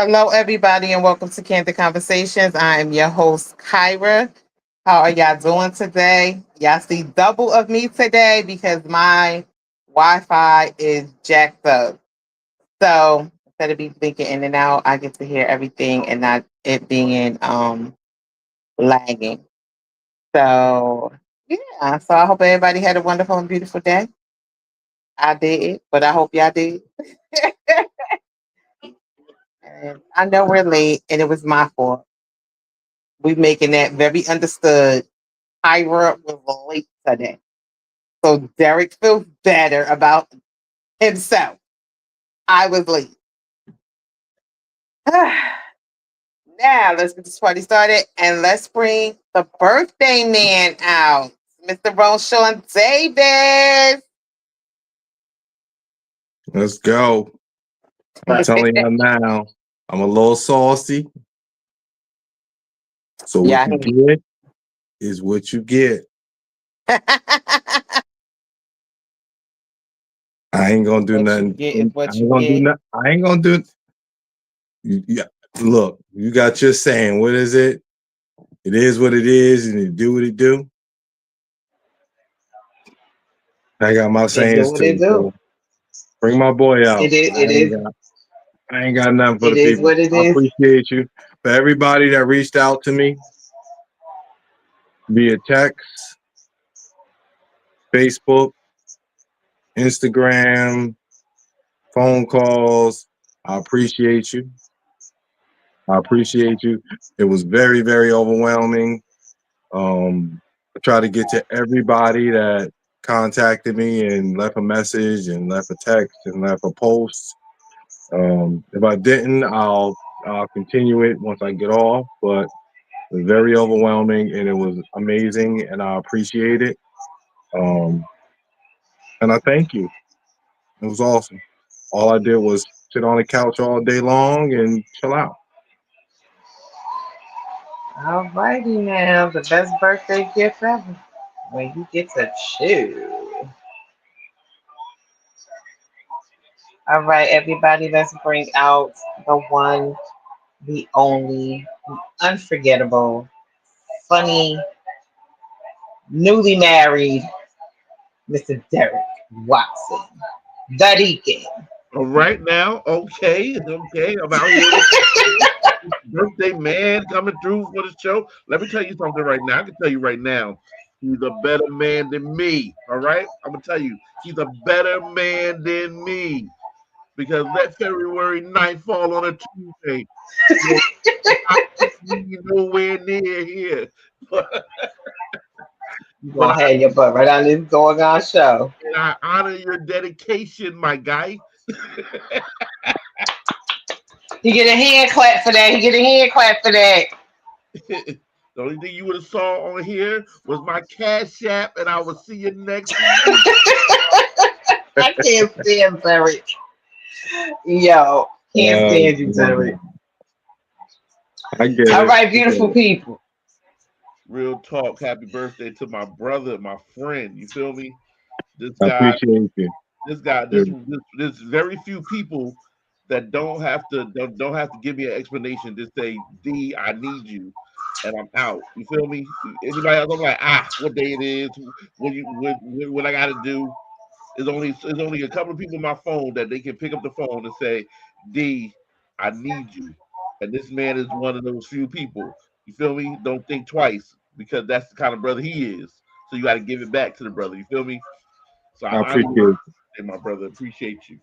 Hello, everybody, and welcome to Candid Conversations. I am your host, Kyra. How are y'all doing today? Y'all see double of me today because my Wi-Fi is jacked up. So instead of me blinking in and out, I get to hear everything and not it being lagging. So yeah, so I hope everybody had a wonderful and beautiful day. I did, but I hope y'all did. And I know we're late, and it was my fault. We making that very understood. Tyra was late today. So Derek feels better about himself. I was late. Now let's get this party started and let's bring the birthday man out. Mr. Ronshawn Davis. Let's go. I'm telling you now, I'm a little saucy. So what Yeah, you get is what you get. I ain't gonna do what nothing. you get is I what you ain't gonna do get. nothing. I ain't gonna do. Yeah, look, you got your saying. What is it? It is what it is, and it do what it do. I got my It do sayings what it too. do. So bring my boy out. It is. It is. I ain't got nothing for It the is people. what it I is. appreciate you. For everybody that reached out to me via text, Facebook, Instagram, phone calls. I appreciate you. I appreciate you. It was very, very overwhelming. I try to get to everybody that contacted me and left a message and left a text and left a post. If I didn't, I'll continue it once I get off. But it was very overwhelming and it was amazing and I appreciate it. Um, and I thank you. It was awesome. All I did was sit on the couch all day long and chill out. All righty now. The best birthday gift ever. When you get to choose. All right, everybody, let's bring out the one, the only, the unforgettable, funny, newly married Mr. Derek Watson. The Deacon. All right now, okay. I'm out here with birthday man coming through for the show. Let me tell you something right now. I can tell you right now, he's a better man than me. All right, I'm gonna tell you, he's a better man than me because let February 9th fall on a Tuesday. So I won't be nowhere near here, but, You but gonna have your butt right on this doggone show. I honor your dedication, my guy. You get a hand clap for that. You get a hand clap for that. The only thing you would have saw on here was my cash app, and I will see you next week. I can't stand Derek. Yo, can't stand you, Derek. Man, I get All it. right, I get beautiful it. people. Real talk. Happy birthday to my brother, my friend. You feel me? This I guy, appreciate you. this guy, Yeah. there's very few people that don't have to give me an explanation. Just say, D, I need you, and I'm out. You feel me? Anybody else? I'm like, what day it is? What I got to do? There's only a couple of people on my phone that they can pick up the phone and say, D, I need you. And this man is one of those few people. You feel me? Don't think twice because that's the kind of brother he is. So you got to give it back to the brother. You feel me? So I I honor appreciate you, it. my brother. Appreciate you.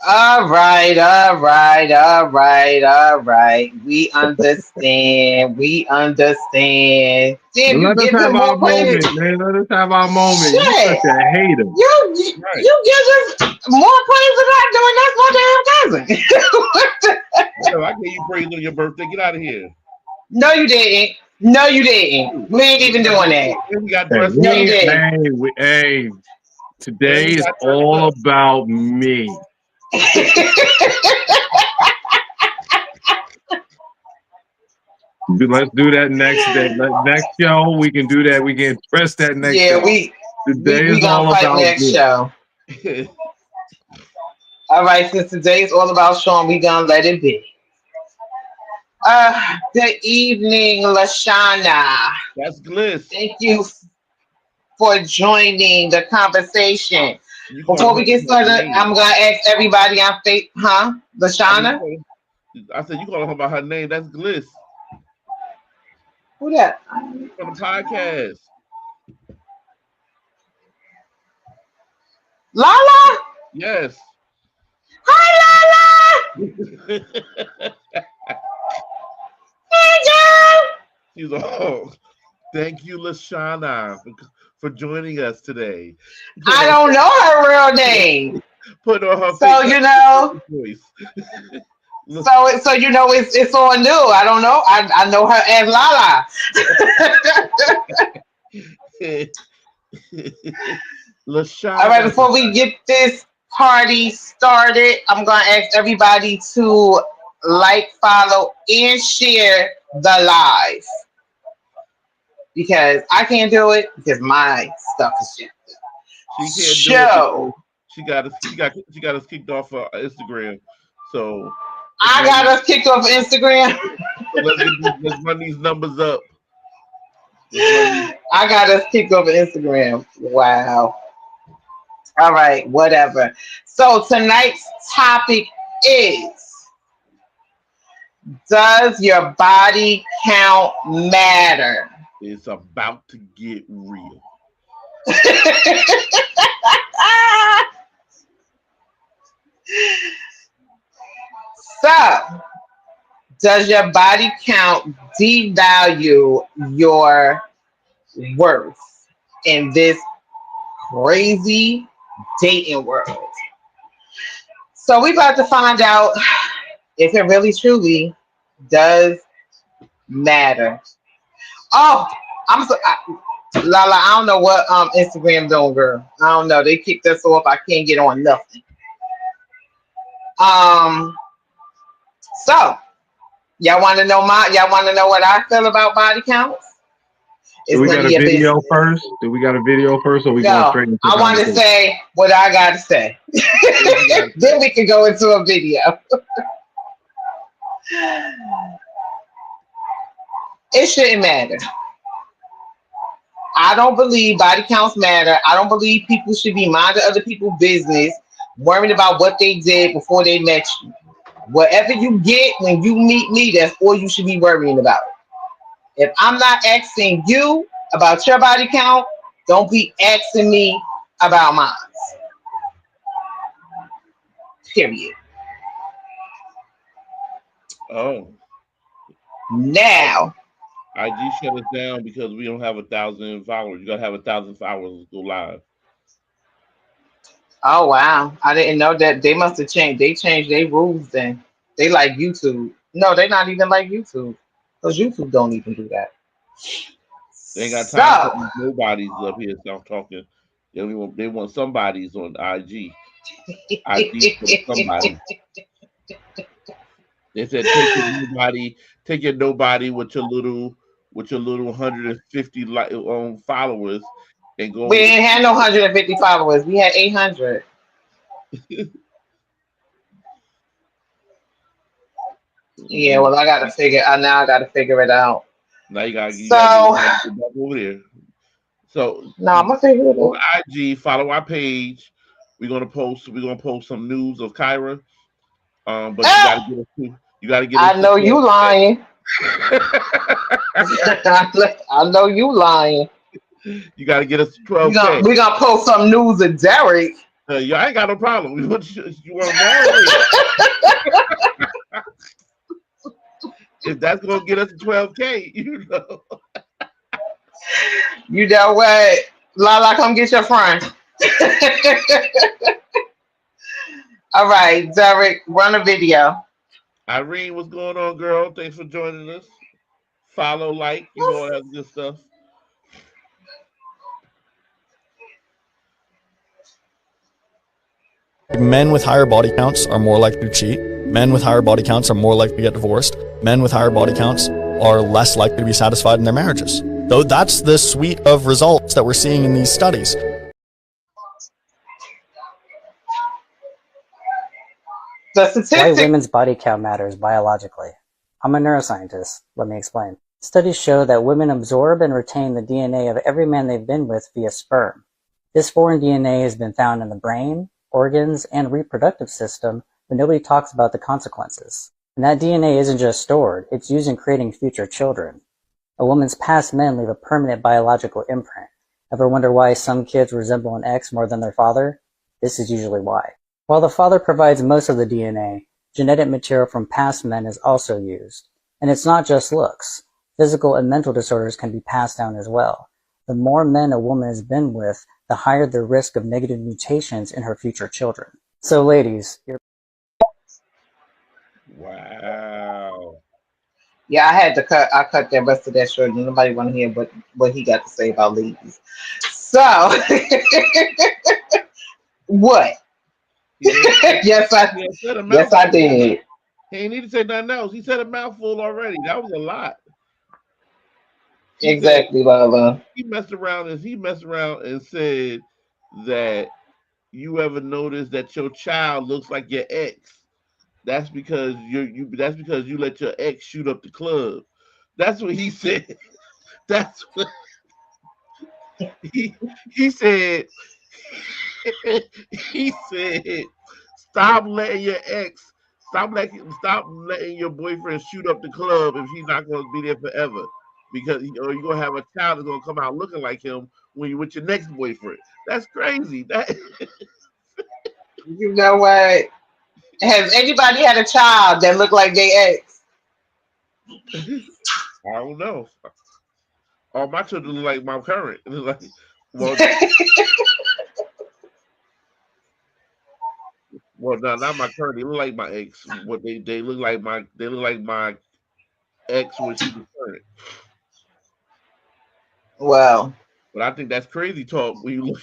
All right. We understand. We understand. Damn, you Let us give have him our more praise. moment, man. Let us have our moment. You such Shit. a hater. Right. You give him more praise than I do, and that's my damn cousin. Whatever. I gave you praise on your birthday. Get out of here. No, you didn't. No, you didn't. We ain't even doing that. And we got Hey, dressed No, you up. didn't. And today we is got dressed all up. about me. Let's do that next day. Next show, we can do that. We can express that next Yeah, show. we Today we is gonna all fight about next me. show. All right, since today is all about Sean, we gonna let it be. Good evening, Lashana. That's Gliss. Thank you for joining the conversation. You calling Before her we get by her started, name. I'm gonna ask everybody on Facebook, huh? Lashana? I said you calling her by her name. That's Gliss Who that? from the podcast. Lala? Yes. Hi, Lala! Hey, girl! She's all. Thank you, Lashana, for joining us today. I don't know her real name. Put on her So, you know, voice. so you know it's all new. I don't know. I know her as Lala. Lashana. All right, before we get this party started, I'm gonna ask everybody to like, follow, and share the live. Because I can't do it because my stuff is shit. She can't do it. She got us kicked off of Instagram. So I got us kicked off of Instagram. So let's run these numbers up. I got us kicked off of Instagram. Wow. All right, whatever. So tonight's topic is: does your body count matter? It's about to get real. So, does your body count devalue your worth in this crazy dating world? So we about to find out if it really truly does matter. Oh, Lala, I don't know what Instagram doing, girl. I don't know. They kicked us off. I can't get on nothing. So y'all want to know what I feel about body counts? Do we got a video first? Do we got a video first, or we going straight into? I want to say what I got to say. Then we can go into a video. It shouldn't matter. I don't believe body counts matter. I don't believe people should be minding other people's business, worrying about what they did before they met you. Whatever you get when you meet me, that's all you should be worrying about. If I'm not asking you about your body count, don't be asking me about mine. Period. Oh. Now. IG shut us down because we don't have 1,000 followers. You gotta have 1,000 followers to go live. Oh wow. I didn't know that. They must have changed. They changed their rules then. They like YouTube. No, they're not even like YouTube. Because YouTube don't even do that. They ain't got time for nobody's up here start talking. They want somebody's on IG. IG for somebody. They said take your nobody with your little 150 followers and go. We ain't had no 150 followers. We had 800. Yeah, well, I gotta figure it out. Now you gotta get over there. So no, I'm gonna figure it out. On IG, follow our page. We're gonna post some news of Kyra. But you gotta get us. I know you lying. I know you lying. You gotta get us 12K. We're gonna post some news of Derek. Yeah, I ain't got no problem. You want to marry? If that's gonna get us to 12K, you know. You know what? Lala, come get your friend. All right, Derek, run a video. Irene, what's going on, girl? Thanks for joining us. Follow, like, all that good stuff. Men with higher body counts are more likely to cheat. Men with higher body counts are more likely to get divorced. Men with higher body counts are less likely to be satisfied in their marriages. So that's the suite of results that we're seeing in these studies. The Why statistics. women's body count matters biologically. I'm a neuroscientist. Let me explain. Studies show that women absorb and retain the DNA of every man they've been with via sperm. This foreign DNA has been found in the brain, organs, and reproductive system, but nobody talks about the consequences. And that DNA isn't just stored, it's used in creating future children. A woman's past men leave a permanent biological imprint. Ever wonder why some kids resemble an ex more than their father? This is usually why. While the father provides most of the DNA, genetic material from past men is also used. And it's not just looks. Physical and mental disorders can be passed down as well. The more men a woman has been with, the higher the risk of negative mutations in her future children. So ladies, Wow. Yeah, I cut that rest of that short. Nobody want to hear what he got to say about ladies. So, what? He ain't, yes, he ain't said a yes, I mouthful. did. He ain't need to say nothing else. He said a mouthful already. That was a lot. He said Exactly, Lala. he messed around and said that you ever noticed that your child looks like your ex. That's because that's because you let your ex shoot up the club. That's what he said. That's what he said. He said, stop letting your ex, stop letting your boyfriend shoot up the club if he's not going to be there forever, because or you're gonna have a child that's gonna come out looking like him when you with your next boyfriend. That's crazy. That You know what? Has anybody had a child that looked like their ex? I don't know. All my children look like my current. Like, well, no, not my current. They look like my ex. What they look like my ex when she was current. Well, But I think that's crazy talk when you look,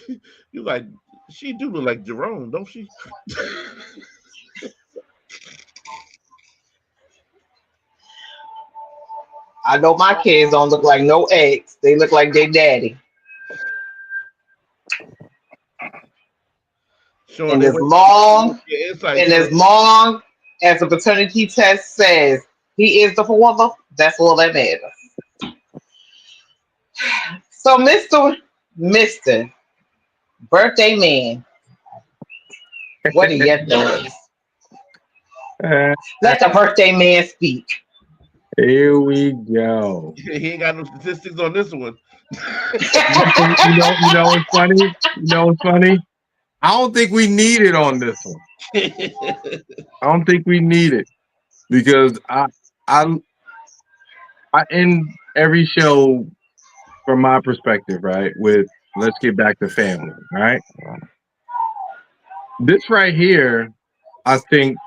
you like, she do look like Jerome, don't she? I know my kids don't look like no ex. They look like their daddy. Sean, And they as wait long your insight, and Sean. as long as the paternity test says he is the father, that's all that matters. So, Mister Birthday Man, what are your thoughts? Uh, Let the birthday man speak. Here we go. He ain't got no statistics on this one. You know what's funny? You know what's funny? I don't think we need it on this one. I don't think we need it because I I end every show from my perspective, right? With let's get back to family, right? This right here, I think,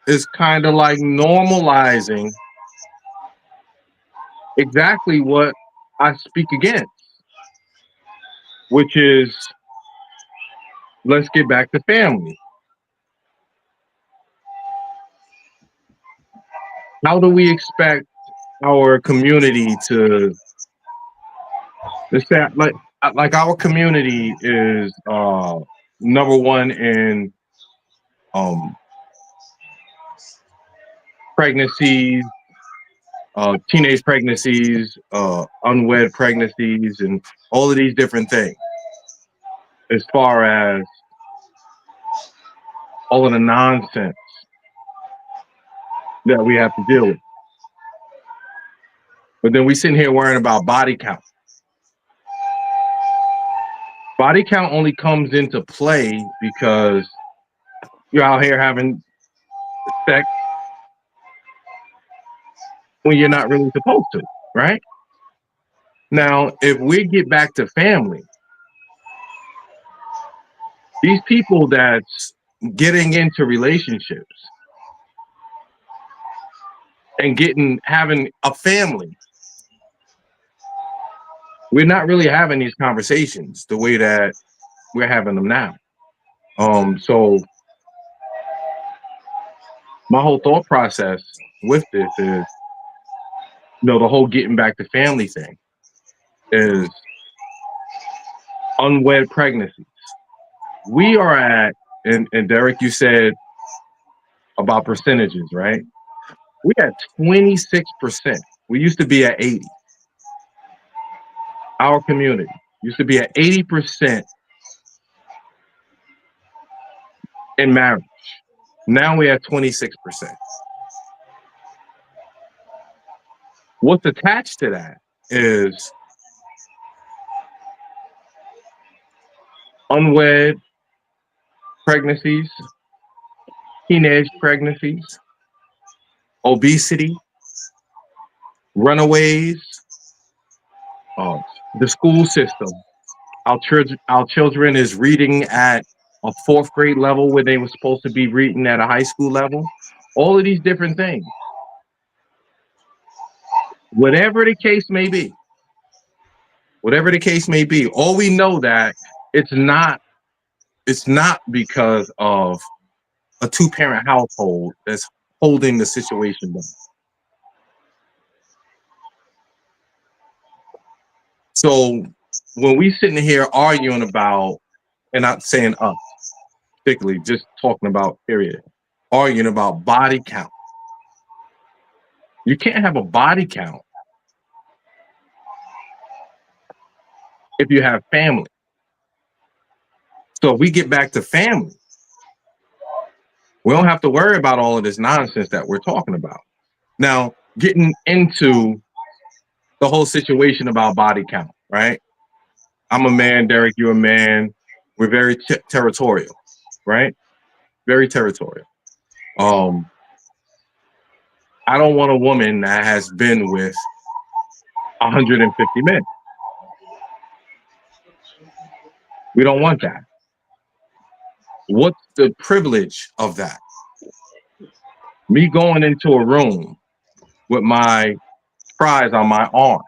is kind of like normalizing exactly what I speak against, which is let's get back to family. How do we expect our community to let's say like our community is number one in um pregnancies, teenage pregnancies, unwed pregnancies, and all of these different things as far as all of the nonsense that we have to deal with. But then we sitting here worrying about body count. Body count only comes into play because you're out here having sex when you're not really supposed to, right? Now, if we get back to family, these people that's getting into relationships and having a family, we're not really having these conversations the way that we're having them now. So my whole thought process with this is, the whole getting back to family thing is unwed pregnancies. We are at, and Derek, you said about percentages, right? We had 26%. We used to be at 80. Our community used to be at 80% in marriage. Now we're at 26%. What's attached to that is unwed pregnancies, teenage pregnancies, obesity, runaways, the school system. Our children is reading at a 4th grade level where they were supposed to be reading at a high school level. All of these different things. Whatever the case may be, all we know that it's not because of a 2-parent household that's holding the situation down. So when we sitting here arguing about, and not saying us particularly, just talking about period, arguing about body count. You can't have a body count if you have family. So if we get back to family, we don't have to worry about all of this nonsense that we're talking about. Now, getting into the whole situation about body count, right? I'm a man, Derek, you're a man. We're very territorial, right? Very territorial. I don't want a woman that has been with 150 men. We don't want that. What's the privilege of that? Me going into a room with my prize on my arm,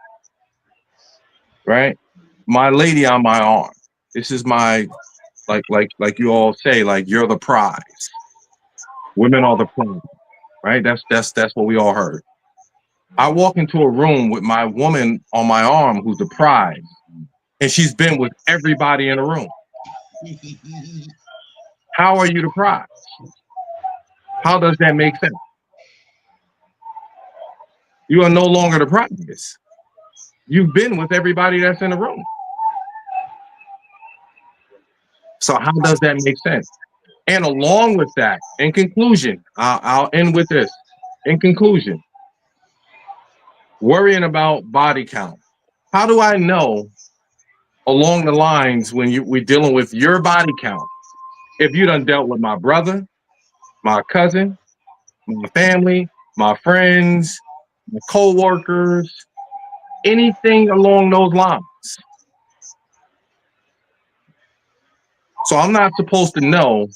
right? My lady on my arm. This is my, like you all say, like, you're the prize. Women are the prize, right? That's what we all heard. I walk into a room with my woman on my arm who's the prize, and she's been with everybody in the room. How are you the prize? How does that make sense? You are no longer the prize. You've been with everybody that's in the room. So how does that make sense? And along with that, in conclusion, I'll end with this. In conclusion, worrying about body count. How do I know along the lines when we're dealing with your body count, if you done dealt with my brother, my cousin, my family, my friends, my co-workers, anything along those lines? So I'm not supposed to know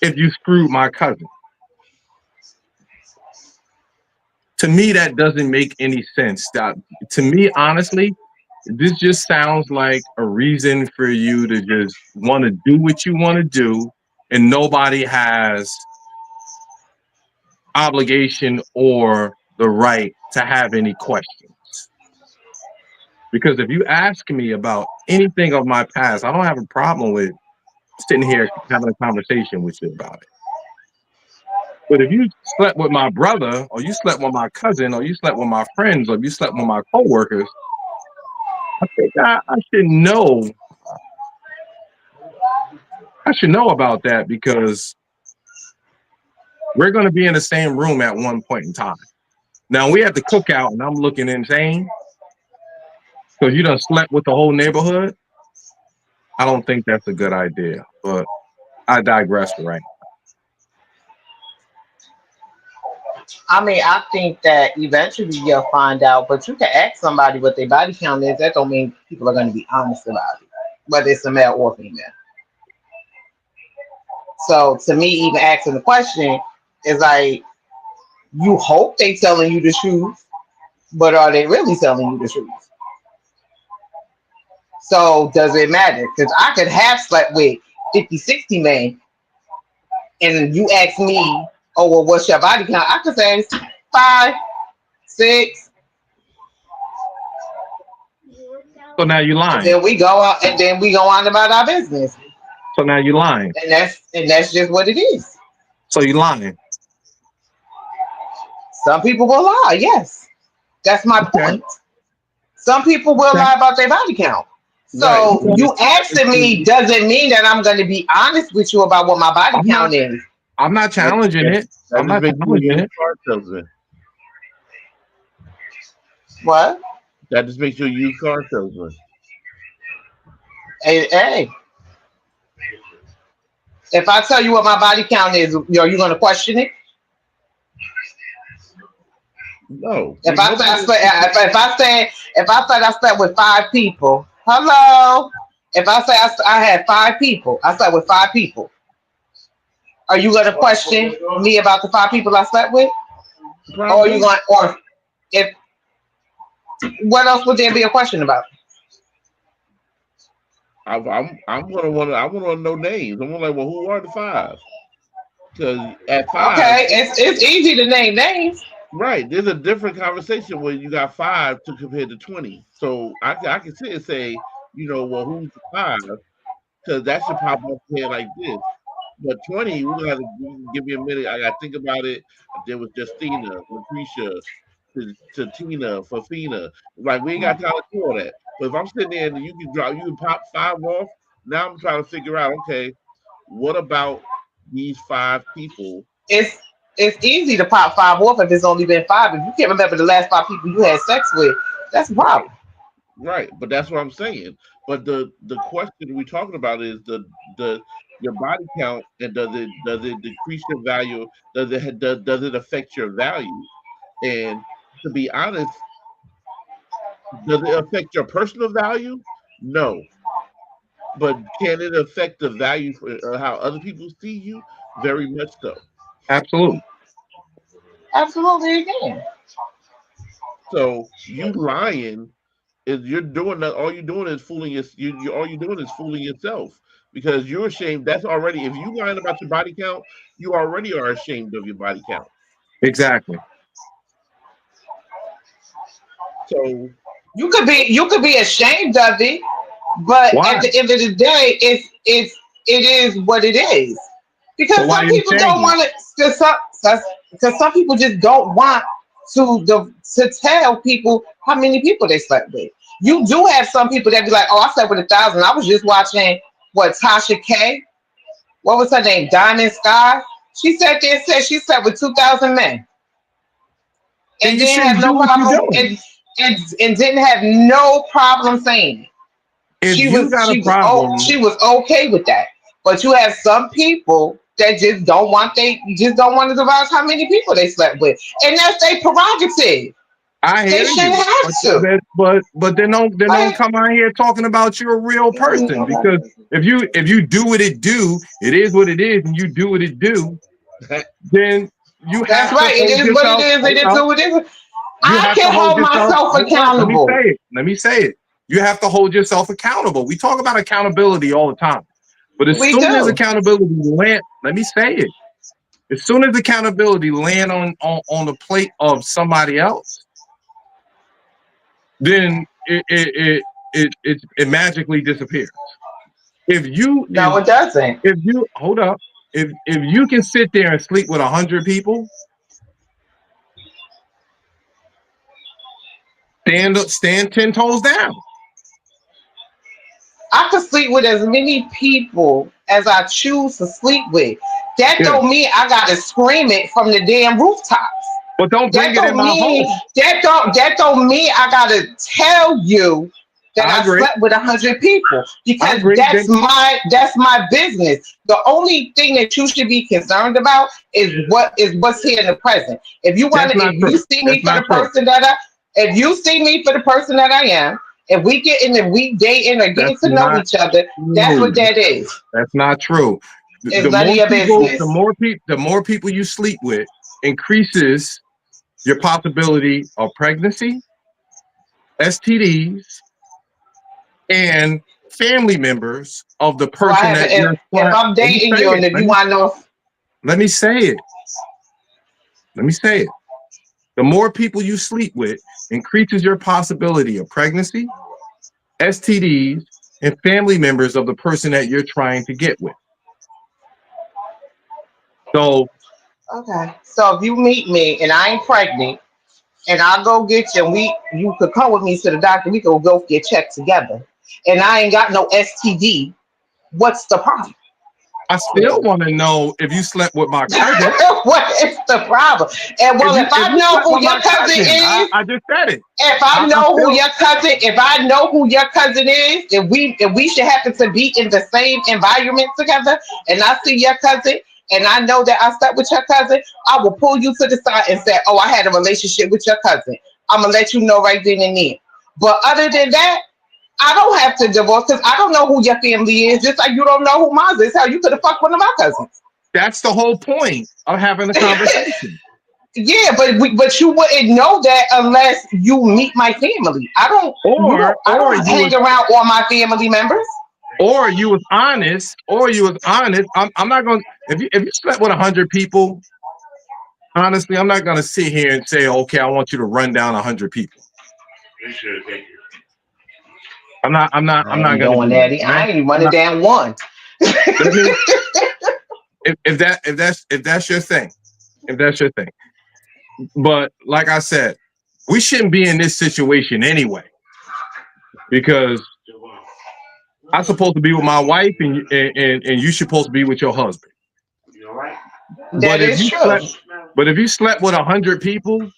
if you screwed my cousin. To me, that doesn't make any sense. To me, honestly, this just sounds like a reason for you to just want to do what you want to do, and nobody has obligation or the right to have any questions. Because if you ask me about anything of my past, I don't have a problem with sitting here having a conversation with you about it. But if you slept with my brother, or you slept with my cousin, or you slept with my friends, or you slept with my coworkers, I think I should know. I should know about that, because we're going to be in the same room at one point in time. Now, we had the cookout, and I'm looking insane because you done slept with the whole neighborhood. I don't think that's a good idea, but I digress for right now. I mean, I think that eventually you'll find out, but you can ask somebody what their body count is. That don't mean people are going to be honest about it, whether it's a male or female. So to me, even asking the question is like, you hope they telling you the truth, but are they really telling you the truth? So does it matter? Because I could have slept with 50, 60 men, and you ask me, oh, well, what's your body count? I could say 5, 6. So now you're lying. And then we go out, and then we go on about our business. So now you're lying. And that's just what it is. So you lying. Some people will lie. Yes, that's my Okay. point. Some people will Okay. lie about their body count. Right. So you asking me doesn't mean that I'm going to be honest with you about what my body I'm not count is. I'm not That, challenging that, it. that I'm just not makes you a challenging used it. car salesman. What? That just makes you a used car salesman. Hey, if I tell you what my body count is, are you going to question it? No, If I say I nobody. slept, if I said I slept with 5 people, hello. If I say I had 5 people, I slept with 5 people. Are you going to question me about the 5 people I slept with, or are you Probably. going, or if what else would there be a question about? I'm gonna want to. I want to know names. I'm gonna like, well, who are the 5? Because at 5, Okay, it's easy to name names. right, there's a different conversation when you got 5 to compare to 20. So I can sit and say, well, who's the 5? Because that should pop up here like this. But 20, we can give me a minute. I gotta think about it. There was Justina, Lucretia, to Tina, Fafina. Like we ain't got time to do all that. But if I'm sitting there and you can pop 5 off. Now I'm trying to figure out, okay, what about these 5 people? It's it's easy to pop 5 off if it's only been 5. If you can't remember the last 5 people you had sex with, that's a problem. Right, but that's what I'm saying. But the question we're talking about is the your body count, and does it decrease your value? Does it affect your value? And to be honest, does it affect your personal value? No. But can it affect the value for how other people see you? Very much so. Absolutely. Absolutely, again. So you lying is you're doing that. All you're doing is fooling all you're doing is fooling yourself because you're ashamed. That's already if you lying about your body count, you already are ashamed of your body count. Exactly. So You could be ashamed of it, but Why? at the end of the day, it is what it is. So Because why some you people don't ashamed? want to. Because some people just don't want to tell people how many people they slept with. You do have some people that be like, "Oh, I slept with 1,000." I was just watching what Tasha K. What was her name? Diamond Sky. She sat there and said she slept with 2,000 men Then and you didn't shouldn't have do no what you're problem doing. and didn't have no problem saying it. If She you was got a she was oh problem, she was okay with that. But you have some people that just don't want to divulge how many people they slept with, and that's their prerogative. I They hear shouldn't you. have to. But then don't Like, come out here talking about you're a real person because if you do what it do, it is what it is, and you do what it do, then you that's have to right. It hold is what it yourself. is. It Hold is up. what it is. You I have to can hold hold yourself. myself Hold up. Let me say accountable. it. Let me say it. You have to hold yourself accountable. We talk about accountability all the time. But as We soon as do. accountability land, let me say it. As soon as accountability land on the plate of somebody else, then it magically disappears. If you No, it doesn't. if you hold up, if you can sit there and sleep with 100 people, stand 10 toes down. I can sleep with as many people as I choose to sleep with. That Yeah, don't mean I gotta scream it from the damn rooftops. but don't bring That it in don't my mean home. that don't mean I gotta tell you that I I agree. slept with 100 people I because agree. that's Then my business. The only thing that you should be concerned about is what's here in the present. that's not If you true. see That's me for not the true. person if you see me for the person that I am, if we get in and we dating or getting That's to know not each other, that's what true. that is. That's not true. It's The none of more your people, business. the more people you sleep with increases your possibility of pregnancy, STDs, and family members of the So I person have that you're if trying. I'm Let me dating say you and it. if you want to know, Let me say it. Let me say it. The more people you sleep with increases your possibility of pregnancy, STDs, and family members of the person that you're trying to get with. So Okay. So if you meet me and I ain't pregnant and I'll go get you and you could come with me to the doctor, we could go get checked together. And I ain't got no STD, what's the problem? I still want to know if you slept with my cousin. What is the problem? And well, if If I you know slept who with your my cousin cousin, is, I just said it. if I I know who still, your cousin, if I know who your cousin is, if we should happen to be in the same environment together, and I see your cousin, and I know that I slept with your cousin, I will pull you to the side and say, "Oh, I had a relationship with your cousin." I'm gonna let you know right then and there. But other than that, I don't have to divorce because I don't know who your family is. Just like you don't know who mine is. How you could have fucked one of my cousins. that's the whole point of having a conversation. Yeah, but you wouldn't know that unless you meet my family. I Or don't you hang was, around all my family members. or you was honest, or you was honest. I'm not gonna, if you slept with 100 people, honestly, I'm not gonna sit here and say, okay, I want you to run down 100 people. I'm I not ain't gonna doing do that. that. All I right. ain't I'm running not, down one. let me, if that's your thing, if that's your thing. But like I said, we shouldn't be in this situation anyway, because I'm supposed to be with my wife, and you supposed to be with your husband. That But if is you true. slept, but if you slept with 100 people,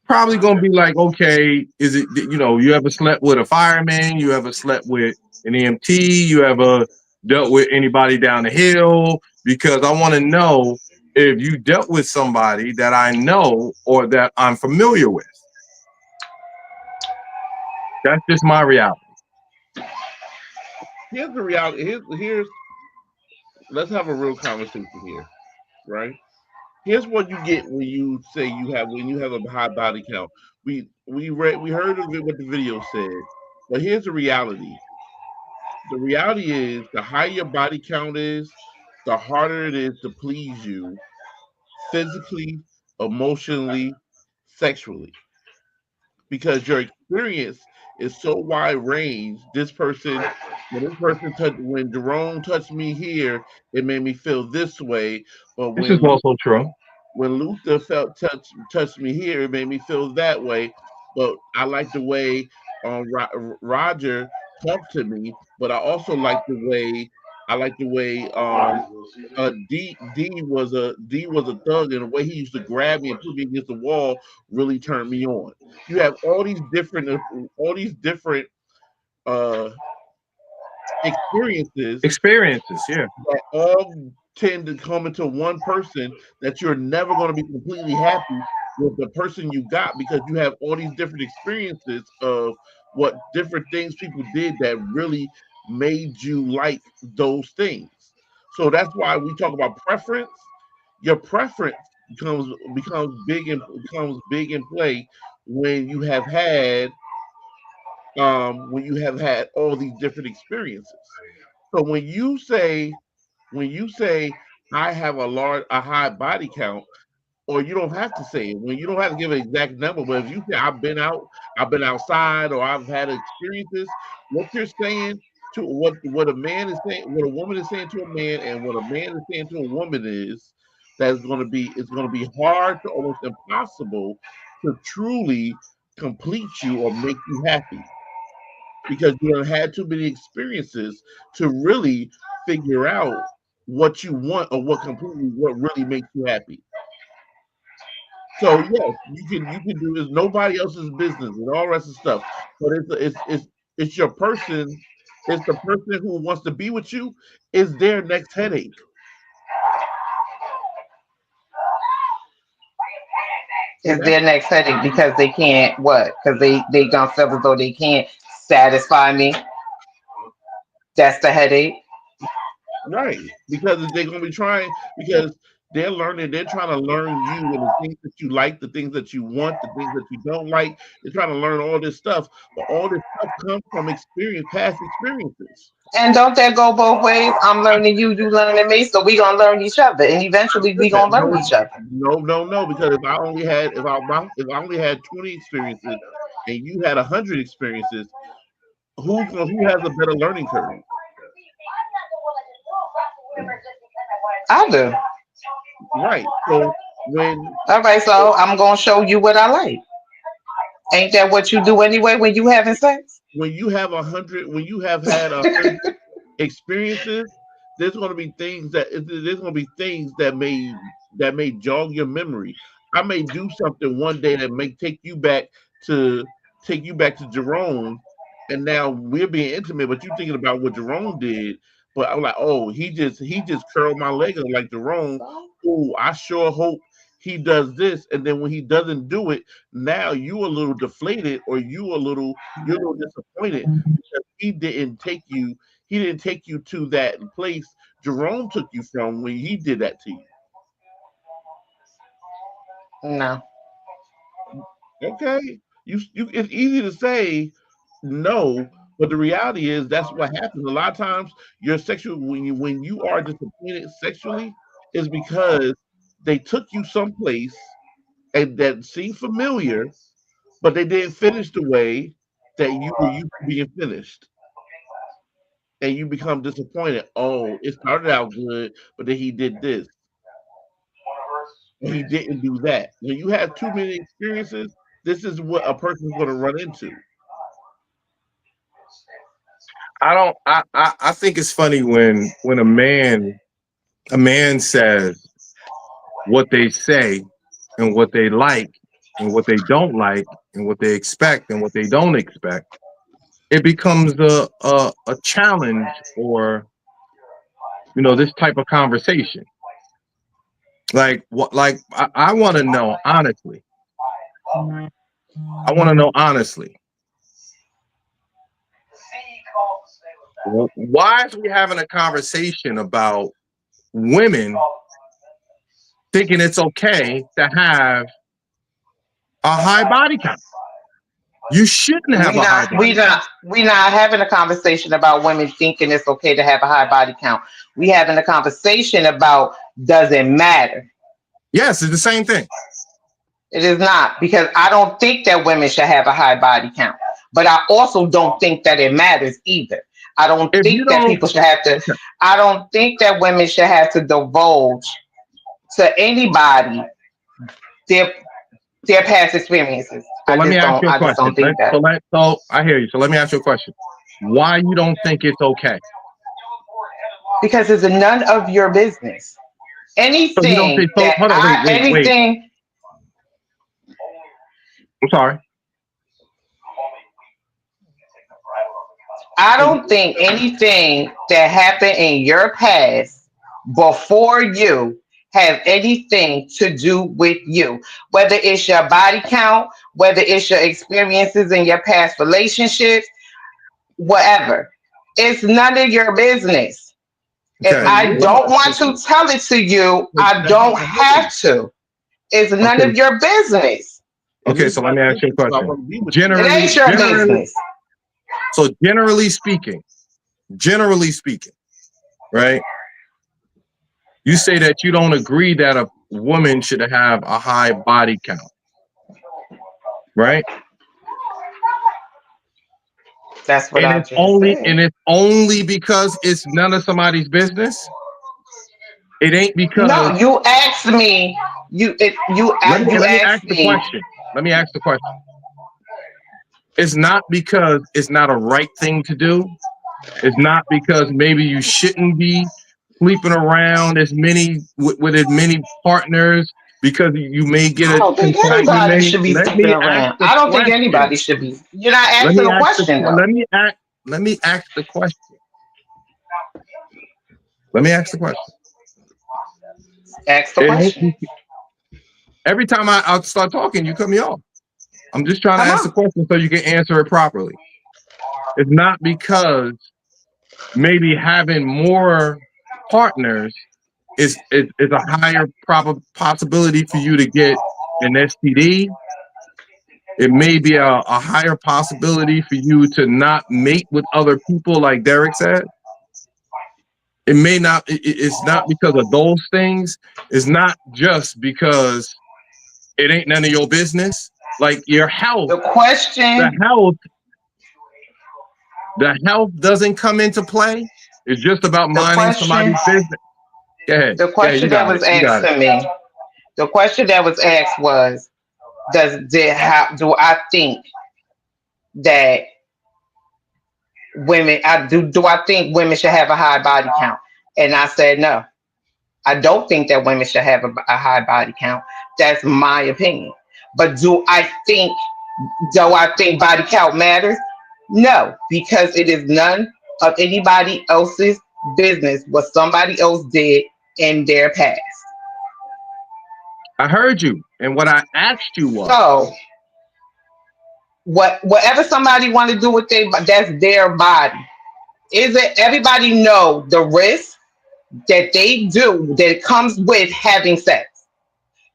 probably gonna be like, okay, is it, you ever slept with a fireman? You ever slept with an EMT? You ever dealt with anybody down the hill? Because I want to know if you dealt with somebody that I know or that I'm familiar with. That's just my reality. Here's the reality. Here's let's have a real conversation here, right? Here's what you get when you say when you have a high body count. We heard of it what the video said, but here's the reality. The reality is the higher your body count is, the harder it is to please you physically, emotionally, sexually, because your experience is so wide range. When Jerome touched me here, it made me feel this way. But This is also true. when Luther touched me here, it made me feel that way. But I like the way Roger talked to me, but I also like the way D was a thug, and the way he used to grab me and put me against the wall really turned me on. You have all these different uh experiences Experiences, yeah. that all tend to come into one person, that you're never going to be completely happy with the person you got, because you have all these different experiences of what different things people did that really made you like those things. So that's why we talk about preference. Your preference becomes big in play when you have had all these different experiences. So when you say I have a high body count, or you don't have to say it, when you don't have to give an exact number, but if you say I've been outside, or I've had experiences, what you're saying to what a man is saying, what a woman is saying to a man, and what a man is saying to a woman is that it's going to be hard to almost impossible to truly complete you or make you happy, because you have had too many experiences to really figure out what you want, or what really makes you happy. So yes, you can do this. Nobody else's business and all the rest of stuff. But it's your person. It's the person who wants to be with you is their next headache. And Is their next headache because they can't what? Because they don't feel as though they can't satisfy me. That's the headache. right, because they're gonna be trying, because they're trying to learn you and the things that you like, the things that you want, the things that you don't like. They're trying to learn all this stuff, but all this stuff comes from past experiences. And don't that go both ways? I'm learning you, you learning me, so we gonna learn each other, and eventually we Listen, gonna learn each other. no, because if I only had 20 experiences and you had 100 experiences, who has a better learning curve? I do. Right. So when All right, so I'm gonna show you what I like. Ain't that what you do anyway when you having sex? you have 100, when you have had 100 experiences, there's going to be things that may jog your memory. I may do something one day that may to take you back to Jerome, and now we're being intimate, but you're thinking about what Jerome did. But I'm like, oh, he just curled my leg up like Jerome. Oh, I sure hope he does this. And then when he doesn't do it, now you a little deflated, or you're a little disappointed because he didn't take you to that place Jerome took you from when he did that to you. No. Okay, it's easy to say no, but the reality is that's what happens. A lot of times, your sexual when you are disappointed sexually is because they took you someplace and that seemed familiar, but they didn't finish the way that you were used to being finished, and you become disappointed. Oh, it started out good, but then he did this, and he didn't do that. When you have too many experiences, this is what a person's going to run into. I don't. I think it's funny when a man says what they say and what they like and what they don't like and what they expect and what they don't expect. It becomes a challenge, or this type of conversation. Like what? Like I want to know honestly. I want to know honestly. Why is we having a conversation about women thinking it's okay to have a high body count? You shouldn't have We a high not body we count. not we not having a conversation about women thinking it's okay to have a high body count. We having a conversation about does it matter? Yes, it's the same thing. It is not, because I don't think that women should have a high body count. But I also don't think that it matters either. I don't If you think that don't, people should have to I don't think that women should have to divulge to anybody their past experiences. so let me ask you a I just question. don't think that. So I hear you. So let me ask you a question. Why you don't think it's okay? Because it's none of your business. So you don't Anything think so? that Hold on, I wait. anything I'm sorry. I don't think anything that happened in your past before you have anything to do with you. Whether it's your body count, whether it's your experiences in your past relationships, whatever. It's none of your business. If Okay. I don't want to tell it to you, I don't have to. It's none Okay. of your business. Okay. So let me ask you a question. It ain't your business. So generally speaking, right? You say that you don't agree that a woman should have a high body count, right? That's what And I it's just said. only because it's none of somebody's business. It ain't No, because. you asked me. You Let me ask asked the me. question. Let me ask the question. It's not because it's not a right thing to do. It's not because maybe you shouldn't be sleeping around with as many partners, because you may get I a don't think anybody contaminate. should be Let sleeping me ask around. the I don't think question. anybody should be. You're not Let asking me a ask the question though. let me ask the question. Let me ask the question. Ask the It ain't, question. every time I start talking, you cut me off. I'm just trying to Come ask the on. question so you can answer it properly. It's not because maybe having more partners is a higher possibility for you to get an STD. It may be a higher possibility for you to not mate with other people, like Derek said. It may not. It's not because of those things. It's not just because it ain't none of your business. Like your health, The the question. health, the health doesn't come into play. It's just about The minding somebody's question. business. Go ahead. The Yeah, you question that got it. was You asked got it. to me, the question that was asked was, do I think that do I think women should have a high body count? And I said no. I don't think that women should have a high body count. That's my opinion. But do I think body count matters? No, because it is none of anybody else's business what somebody else did in their past. I heard you. And what I asked you was, So whatever somebody want to do with that's their body. Is it everybody know the risk that they do that comes with having sex?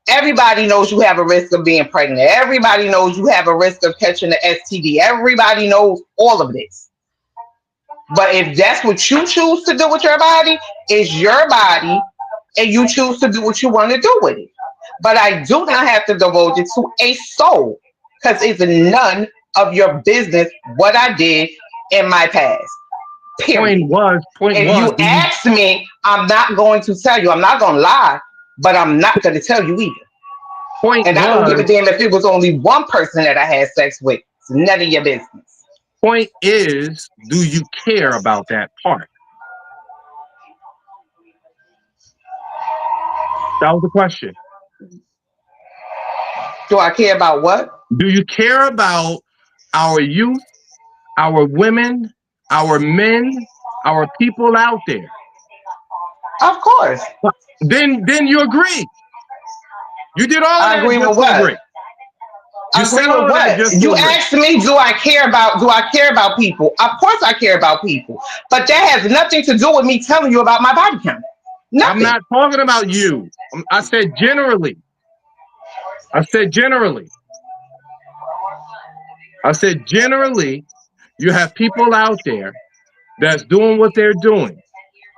Everybody knows you have a risk of being pregnant. Everybody knows you have a risk of catching the STD. Everybody knows all of this. But if that's what you choose to do with your body, it's your body, and you choose to do what you want to do with it. But I do not have to divulge it to a soul because it's none of your business what I did in my past. Period. point If was, you ask me, I'm not going to tell you. I'm not going to lie, but I'm not going to tell you either. point And I don't give a was, damn if it was only one person that I had sex with. It's none of your business. point is, do you care about that part? That was the question. Do I care about what? Do you care about our youth, our women, our men, our people out there? Of course. Then you agree. You did all of I that agree just with to what? agree. You Agree said all with of that what? just to You agree. asked me, do I care about people? Of course I care about people. But that has nothing to do with me telling you about my body count. Nothing. I'm not talking about you. I said generally. I said generally. I said generally, you have people out there that's doing what they're doing.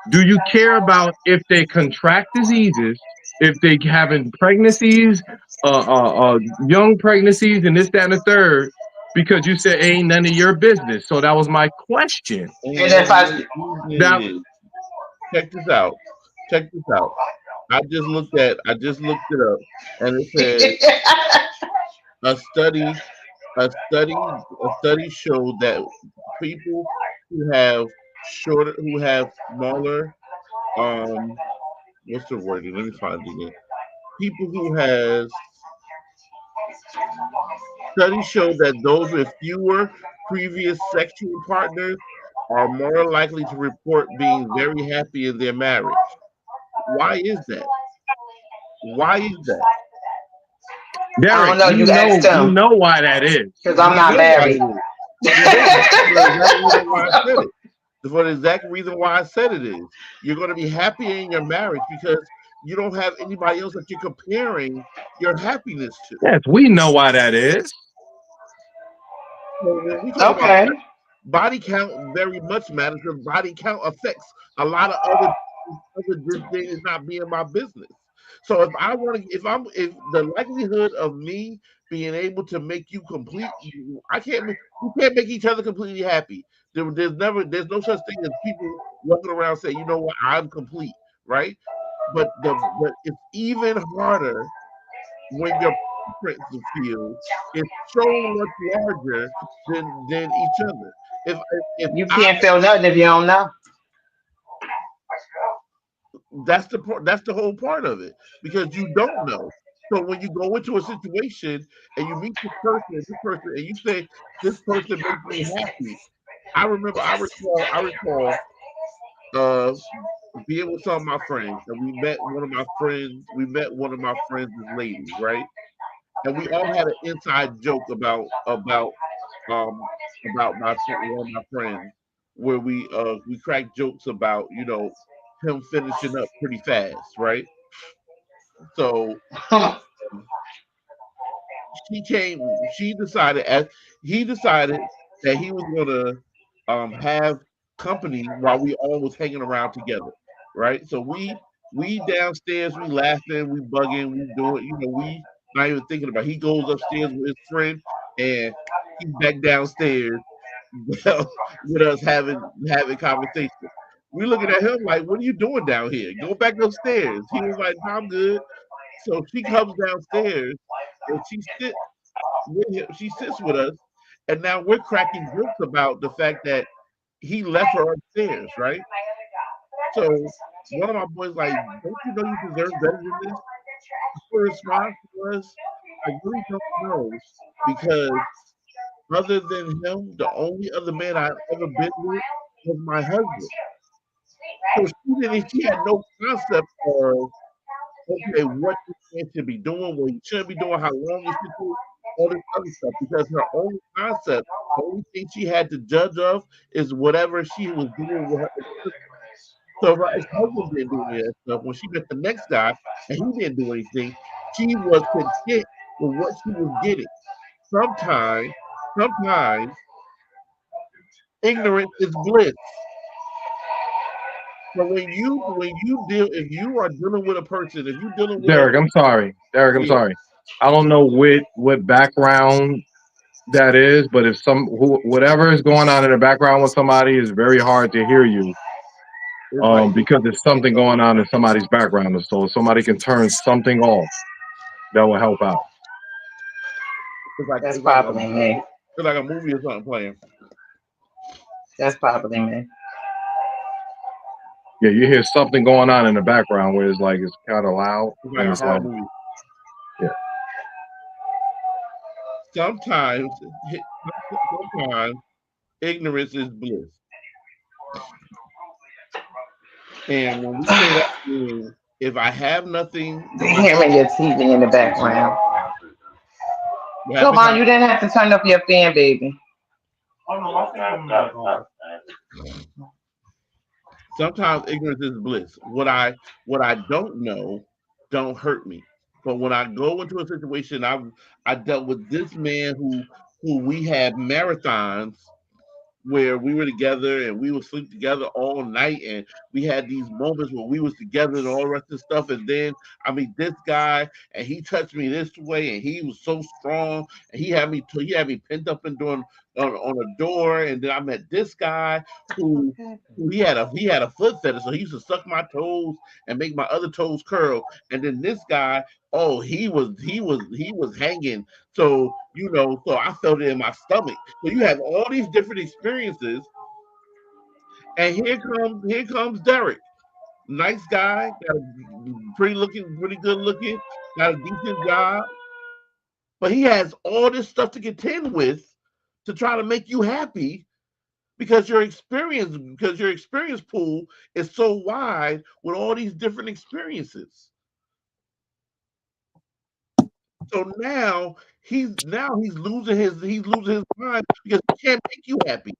Do you care about if they contract diseases, if they having pregnancies, young pregnancies, and this, that, and the third? Because you said ain't none of your business. So that was my question. And if I That Check this out. Check this out. I just looked it up, and it says a study a study showed that people who have smaller what's the word? Let me find it again. People who has Studies show that those with fewer previous sexual partners are more likely to report being very happy in their marriage. Why is that? Why is that? I Derek, don't know, you asked you them know why that is. because I'm We not know why it married. is. We know for the exact reason why I said it. For the exact reason why I said it is. You're going to be happy in your marriage because you don't have anybody else that you're comparing your happiness to. Yes, we know why that is. So when we talk about Okay. body count, very much matters because body count affects a lot of other this thing is not being my business. So if I want to, if the likelihood of me being able to make you complete, we can't make each other completely happy. There's no such thing as people walking around saying, you know what, I'm complete, right? But it's even harder when your preference field is so much larger than each other. If You I can't feel nothing if you don't know. That's the whole part of it because you don't know. So when you go into a situation and you meet this person, and you say this person makes me happy. I recall uh being with some of my friends, and we met one of my friends' ladies, right? And we all had an inside joke um about one of my friends where we cracked jokes about him finishing up pretty fast, right? So she decided as he decided that he was gonna have company while we all was hanging around together, right? So we downstairs, we laughing, we bugging, we doing, we not even thinking about it. He goes upstairs with his friend and he's back downstairs with us having conversation. we looking at him like, what are you doing down here? Go back upstairs. He was like, I'm good. So she comes downstairs and she sits with us, and now we're cracking jokes about the fact that he left her upstairs, right? So one of my boys like, don't you know you deserve better than this? Her response was, I really don't know, because other than him, the only other man I've ever been with was my husband. So she had no concept of, okay, what this man should be doing, what he shouldn't be doing, how long he should do, all this other stuff. Because her only concept, the only thing she had to judge of is whatever she was doing with her. So her ex-husband didn't do any of that stuff. When she met the next guy and he didn't do anything, she was content with what she was getting. Sometimes ignorance is bliss. So if you are dealing with a person, if you're dealing with Derek, I'm sorry. Derek, I'm yeah, sorry. I don't know what background that is, but if whatever is going on in the background with somebody is very hard to hear you. it's like Because there's something going on in somebody's background. So if somebody can turn something off, that will help out. That's probably me. It's like a movie or something playing. That's probably me. Yeah, you hear something going on in the background where it's like it's kind of loud. It's like a horror movie. Yeah. Sometimes ignorance is bliss. And when we say that, if I have nothing, Hearing your TV in the background. Come on, you didn't have to turn up your fan, baby. Sometimes ignorance is bliss. What I don't know don't hurt me. But when I go into a situation, I dealt with this man who we had marathons where we were together and we would sleep together all night, and we had these moments where we was together and all the rest of the stuff. And then I meet this guy and he touched me this way and he was so strong and he had me pinned up and doing on a door. And then I met this guy who he had a foot fetish, so he used to suck my toes and make my other toes curl. And then this guy, oh, he was hanging. So so I felt it in my stomach. So you have all these different experiences, and here comes Derek, nice guy, got a pretty good looking, got a decent job, but he has all this stuff to contend with to try to make you happy because your experience pool is so wide with all these different experiences. So now he's losing his mind because he can't make you happy.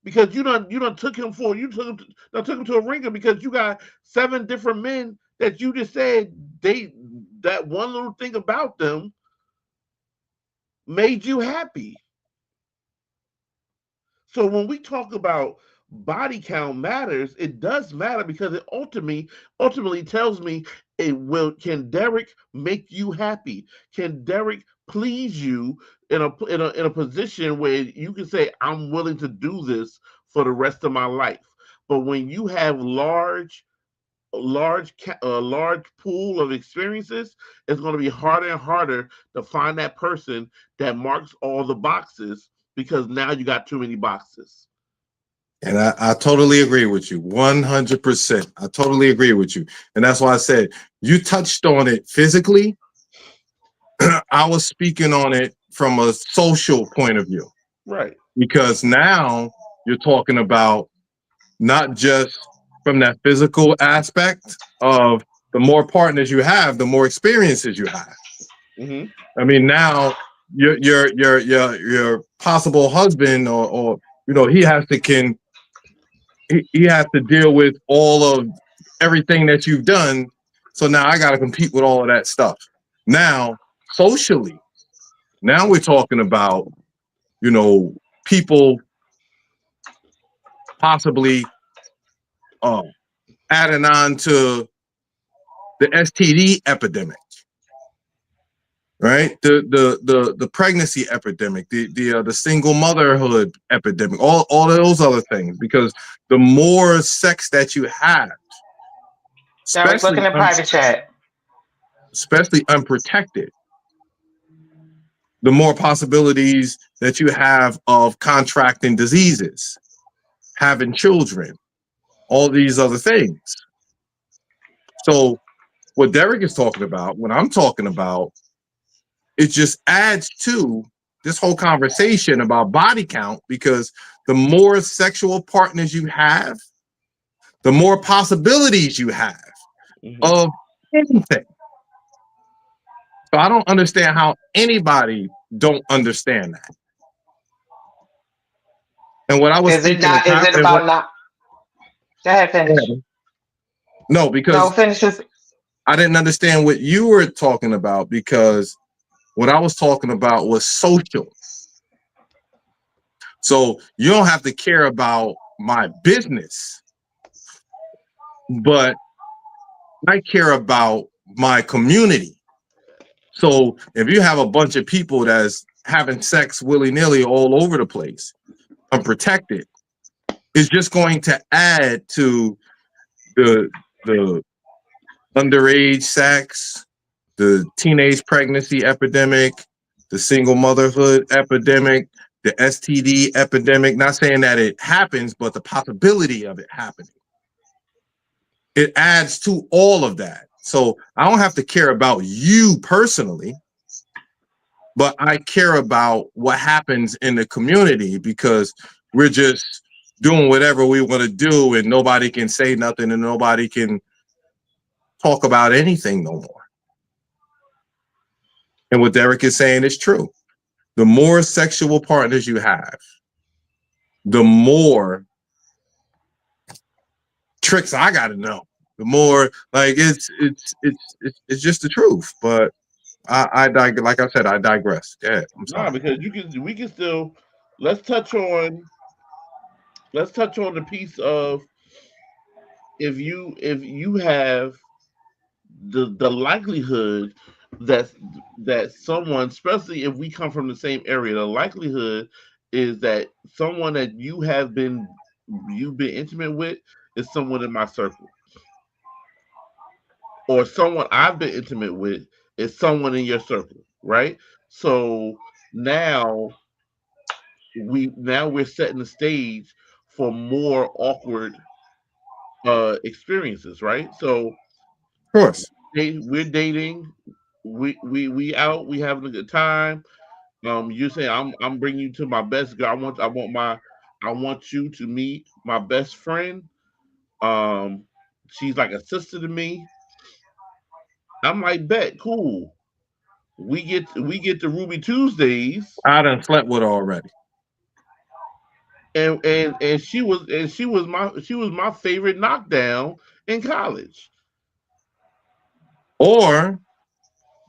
Because you done took him to a ringer because you got 7 different men that you just said that one little thing about them made you happy. So when we talk about body count matters, it does matter because it ultimately tells me can Derek make you happy? Can Derek please you in a position where you can say, I'm willing to do this for the rest of my life? But when you have large pool of experiences, it's going to be harder and harder to find that person that marks all the boxes because now you got too many boxes. And I totally agree with you, 100%. I totally agree with you. And that's why I said, you touched on it physically. I was speaking on it from a social point of view. Right. Because now you're talking about not just from that physical aspect of the more partners you have, the more experiences you have. Mm-hmm. I mean, now your possible husband or he has to deal with all of everything that you've done. So now I got to compete with all of that stuff. Now, socially, now we're talking about, people possibly adding on to the STD epidemic. right? The pregnancy epidemic, the single motherhood epidemic, all of those other things. Because the more sex that you have, Derek, look in the private chat. especially unprotected, the more possibilities that you have of contracting diseases, having children, all these other things. So what Derek is talking about, what I'm talking about, it just adds to this whole conversation about body count, because the more sexual partners you have, the more possibilities you have of anything. So I don't understand how anybody don't understand that. And what I was Is it speaking not? Is it about not? Go ahead, finish. No, No, because finish this. I didn't understand what you were talking about, because what I was talking about was social. So you don't have to care about my business, but I care about my community. So if you have a bunch of people that's having sex willy-nilly all over the place, unprotected, it's just going to add to the underage sex, the teenage pregnancy epidemic, the single motherhood epidemic, the STD epidemic. Not saying that it happens, but the possibility of it happening. It adds to all of that. So I don't have to care about you personally, but I care about what happens in the community, because we're just doing whatever we want to do and nobody can say nothing and nobody can talk about anything no more. And what Derek is saying is true. The more sexual partners you have, the more tricks I got to know. The more, like, it's just the truth. But like I said, I digress. Yeah, I'm sorry. Nah, because we can still let's touch on the piece of if you have the likelihood that someone, especially if we come from the same area, the likelihood is that someone that you've been intimate with is someone in my circle, or someone I've been intimate with is someone in your circle, right? So now we're setting the stage for more awkward experiences, right? So Of course. we're dating, we out, we having a good time. You say I'm bringing you to my best girl. I want you to meet my best friend. Um, she's like a sister to me. I'm like, bet, cool. We get to Ruby Tuesdays, I done slept with her already. and she was my favorite knockdown in college. Or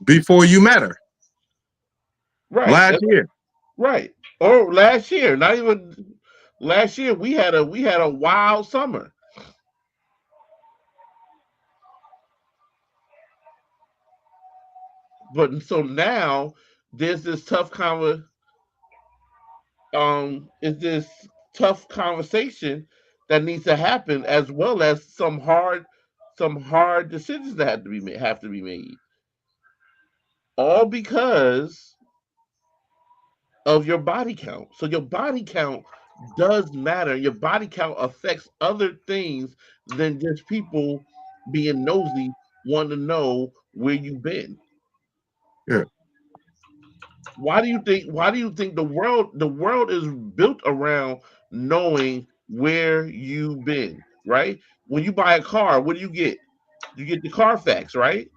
before you met her Right. last year. Right. Or last year, not even last year, we had a wild summer. But so now there's this is this tough conversation that needs to happen, as well as some hard decisions that have to be made. All because of your body count. So your body count does matter. Your body count affects other things than just people being nosy, wanting to know where you've been. Yeah. Why do you think the world is built around knowing where you've been, right? When you buy a car, what do you get? You get the Carfax, right?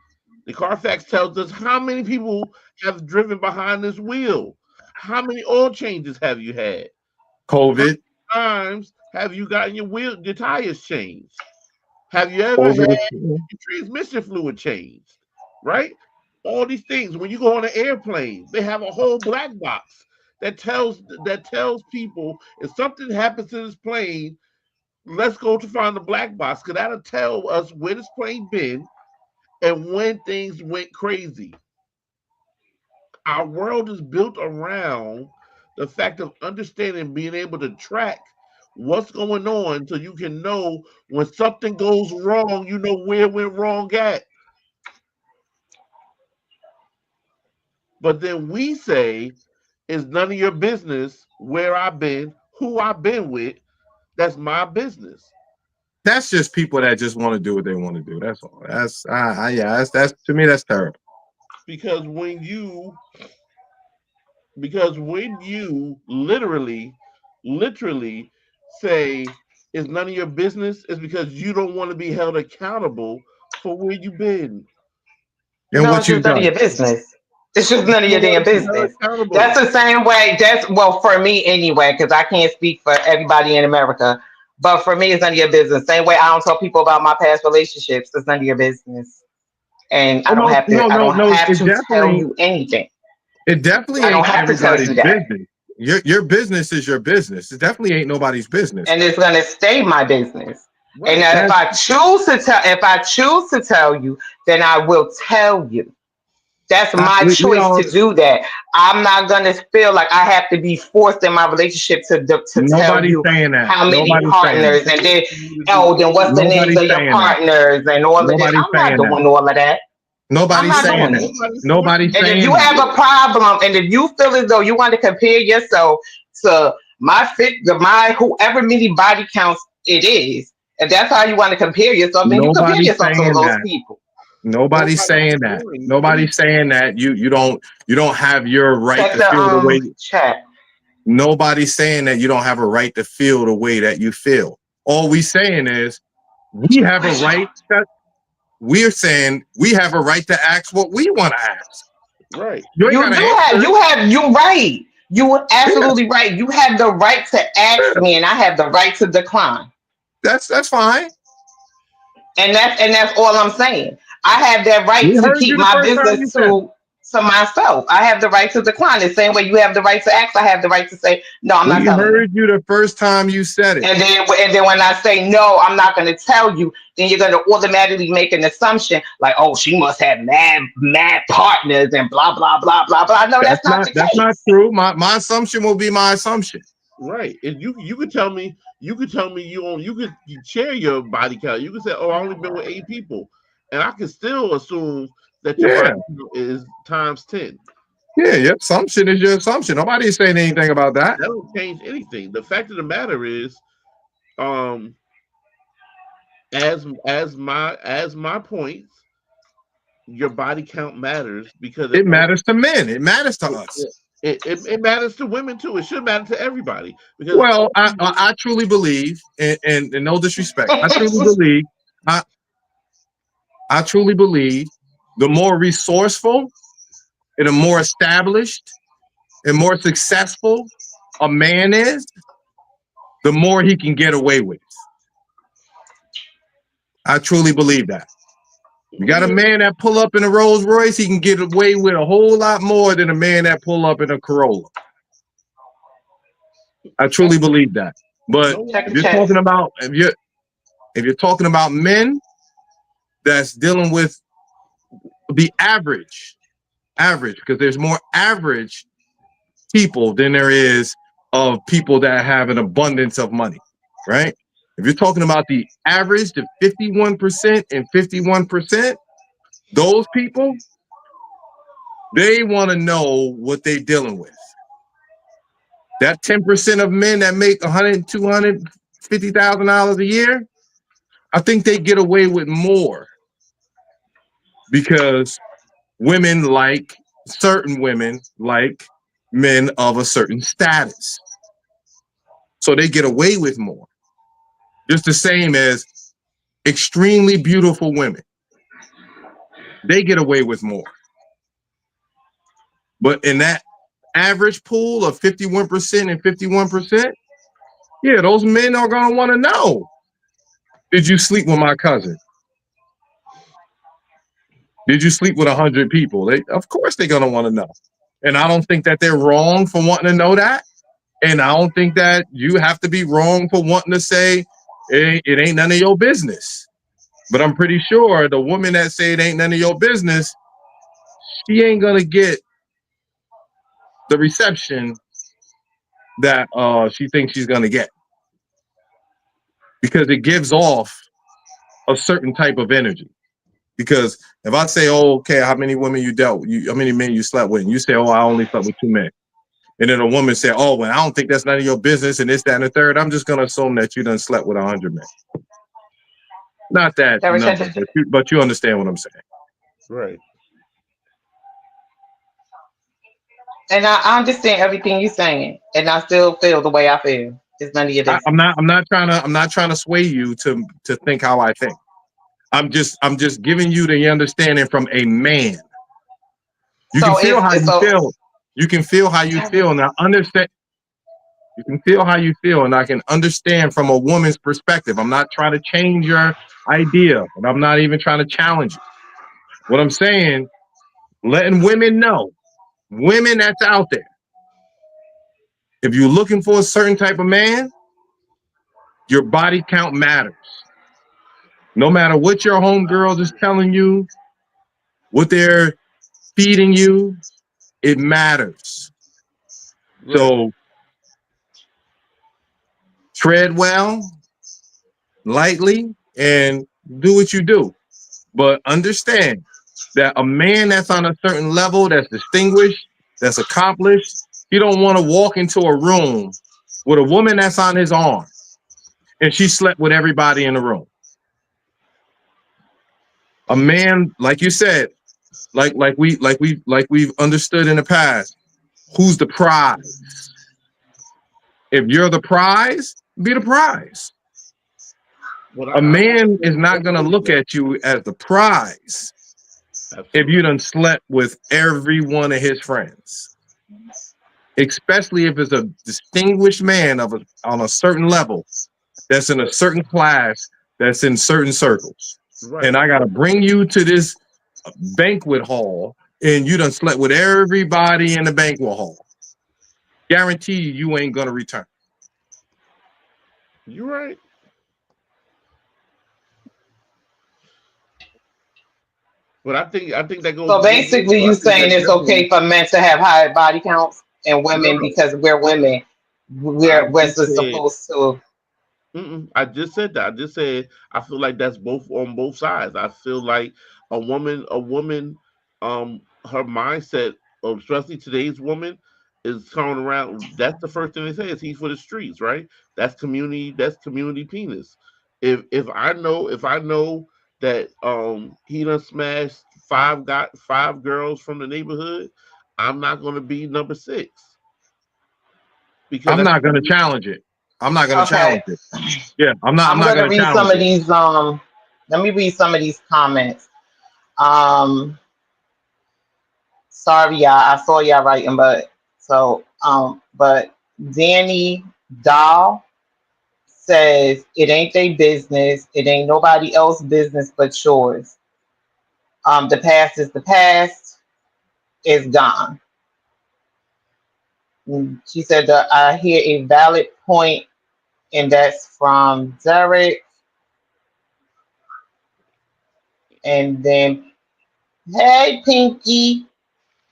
The Carfax tells us how many people have driven behind this wheel. How many oil changes have you had? How COVID. many times have you gotten your tires changed? Have you ever had COVID. your transmission fluid changed? Right? All these things. When you go on an airplane, they have a whole black box that tells people if something happens to this plane, let's go to find the black box, because that'll tell us where this plane been and when things went crazy. our world is built around the fact of understanding, being able to track what's going on, so you can know when something goes wrong, you know where it went wrong at. But then we say it's none of your business where I've been, who I've been with. That's my business. That's just people that just want to do what they want to do. That's all. That's to me, that's terrible. Because when you literally say it's none of your business, it's because you don't want to be held accountable for where you've been. And No, what it's you've just none of done. your business. It's just none of You your don't damn want to be held business. That's accountable. the same way. That's well for me anyway, because I can't speak for everybody in America. But for me, it's none of your business. Same way I don't tell people about my past relationships. It's none of your business, and Oh, I don't no, have no, to. I no, don't no. have to tell you anything. It definitely I don't ain't have to tell everybody's you that, business. Your business is your business. It definitely ain't nobody's business. and it's gonna stay my business. And Right. if That's I choose to tell you, then I will tell you. That's my we choice all to do that. I'm not gonna feel like I have to be forced in my relationship to tell nobody's you saying that. how many Nobody's saying that. partners and then For you to do oh then what's the names Nobody's of your saying that. partners and all of that. Nobody's I'm not saying that. doing all of that. I'm Nobody's not saying doing that. it. Nobody's forcing Nobody's you. And if you saying that. have a problem, and if you feel as though you want to compare yourself to my whoever many body counts it is, if that's how you want to compare yourself, then you compare Nobody's yourself to saying those that. people. Nobody's Nobody's saying that. comparing Nobody's anything. saying that. You don't have your right Check to the feel the way. chat. Nobody's saying that you don't have a right to feel the way that you feel. All we saying is we have a right. We're saying we have a right to ask what we want to ask. Right. You ain't gotta answer it. You're right. You are Yeah, absolutely right. You have the right to ask yeah. me, and I have the right to decline. That's fine. And that's all I'm saying. I have that right We to heard keep you the my first time business you said it. to myself. I have the right to decline. The same way you have the right to ask, I have the right to say, no, I'm not We telling you. heard you the first time you said it. And then when I say no, I'm not going to tell you, then you're going to automatically make an assumption like, oh, she must have mad partners and blah blah blah blah blah. No, that's not the That's not case. true. My assumption will be my assumption. Right. And you could tell me you share your body count. You could say, oh, I only been with 8 people. And I can still assume that your Yeah, body count is times 10. yeah. Your assumption is your assumption. Nobody's saying anything about that. That don't change anything. The fact of the matter is, um, as my points, your body count matters because It matters to men. It matters to us. it matters to women too. It should matter to everybody because Well, I truly believe, and no disrespect, I I truly believe, the more resourceful and the more established and more successful a man is, the more he can get away with. I truly believe that. You got a man that pull up in a Rolls Royce, he can get away with a whole lot more than a man that pull up in a Corolla. I truly believe that. But no Check if the you're chat. talking about if you're talking about men that's dealing with the average, because there's more average people than there is of people that have an abundance of money, right? If you're talking about the average, the 51% and 51%, those people, they want to know what they're dealing with. That 10% of men that make $100,000, $250,000 a year, I think they get away with more because certain women like men of a certain status. So they get away with more. Just the same as extremely beautiful women. They get away with more. But in that average pool of 51% and 51%, yeah, those men are going to want to know, did you sleep with my cousin? Did you sleep with 100 people? Of course they're going to want to know. And I don't think that they're wrong for wanting to know that. And I don't think that you have to be wrong for wanting to say it ain't none of your business. But I'm pretty sure the woman that say it ain't none of your business, she ain't going to get the reception that she thinks she's gonna get, because it gives off a certain type of energy. Because if I say, "Oh, okay, how many women you dealt with? How many men you slept with?" And you say, "Oh, I only slept with 2 men," and then a woman say, "Oh, well, I don't think that's none of your business," and this, that, and the third, I'm just gonna assume that you done slept with 100 men. Not that number, but you understand what I'm saying. Right. And I understand everything you're saying, and I still feel the way I feel. It's none of your business. I'm not trying to sway you to think how I think. I'm just giving you the understanding from a man. You can feel how you feel. You can feel how you feel, and I understand. You can feel how you feel, and I can understand from a woman's perspective. I'm not trying to change your idea, and I'm not even trying to challenge you. What I'm saying, letting women know, women that's out there, if you're looking for a certain type of man, your body count matters. No matter what your homegirls is telling you, what they're feeding you, it matters. Right. So tread well, lightly, and do what you do. But understand that a man that's on a certain level, that's distinguished, that's accomplished, he don't want to walk into a room with a woman that's on his arm and she slept with everybody in the room. A man, like you said, like we've understood in the past, who's the prize? If you're the prize, be the prize. A man is not going to look at you as the prize. Absolutely. If you done slept with every one of his friends, especially if it's a distinguished man on a certain level, that's in a certain class, that's in certain circles. Right. And I got to bring you to this banquet hall, and you done slept with everybody in the banquet hall. Guarantee you ain't going to return. You're right. But I think that goes. So basically, you saying it's okay for men to have higher body counts and women because we're women, we're supposed to. I just said that. I just said I feel like that's both on both sides. I feel like a woman, her mindset, especially today's woman, is coming around. That's the first thing they say is he's for the streets, right? That's community penis. If I know that he done smashed five girls from the neighborhood, I'm not going to be number 6. Because I'm not going to challenge it. I'm not going to challenge it. Yeah, I'm not going to read some of these. Let me read some of these comments. Sorry, y'all. I saw y'all writing, but Danny Dahl says it ain't their business. It ain't nobody else's business but yours. The past is the past. It's gone. She said that I hear a valid point, and that's from Derek. And then, hey, Pinky.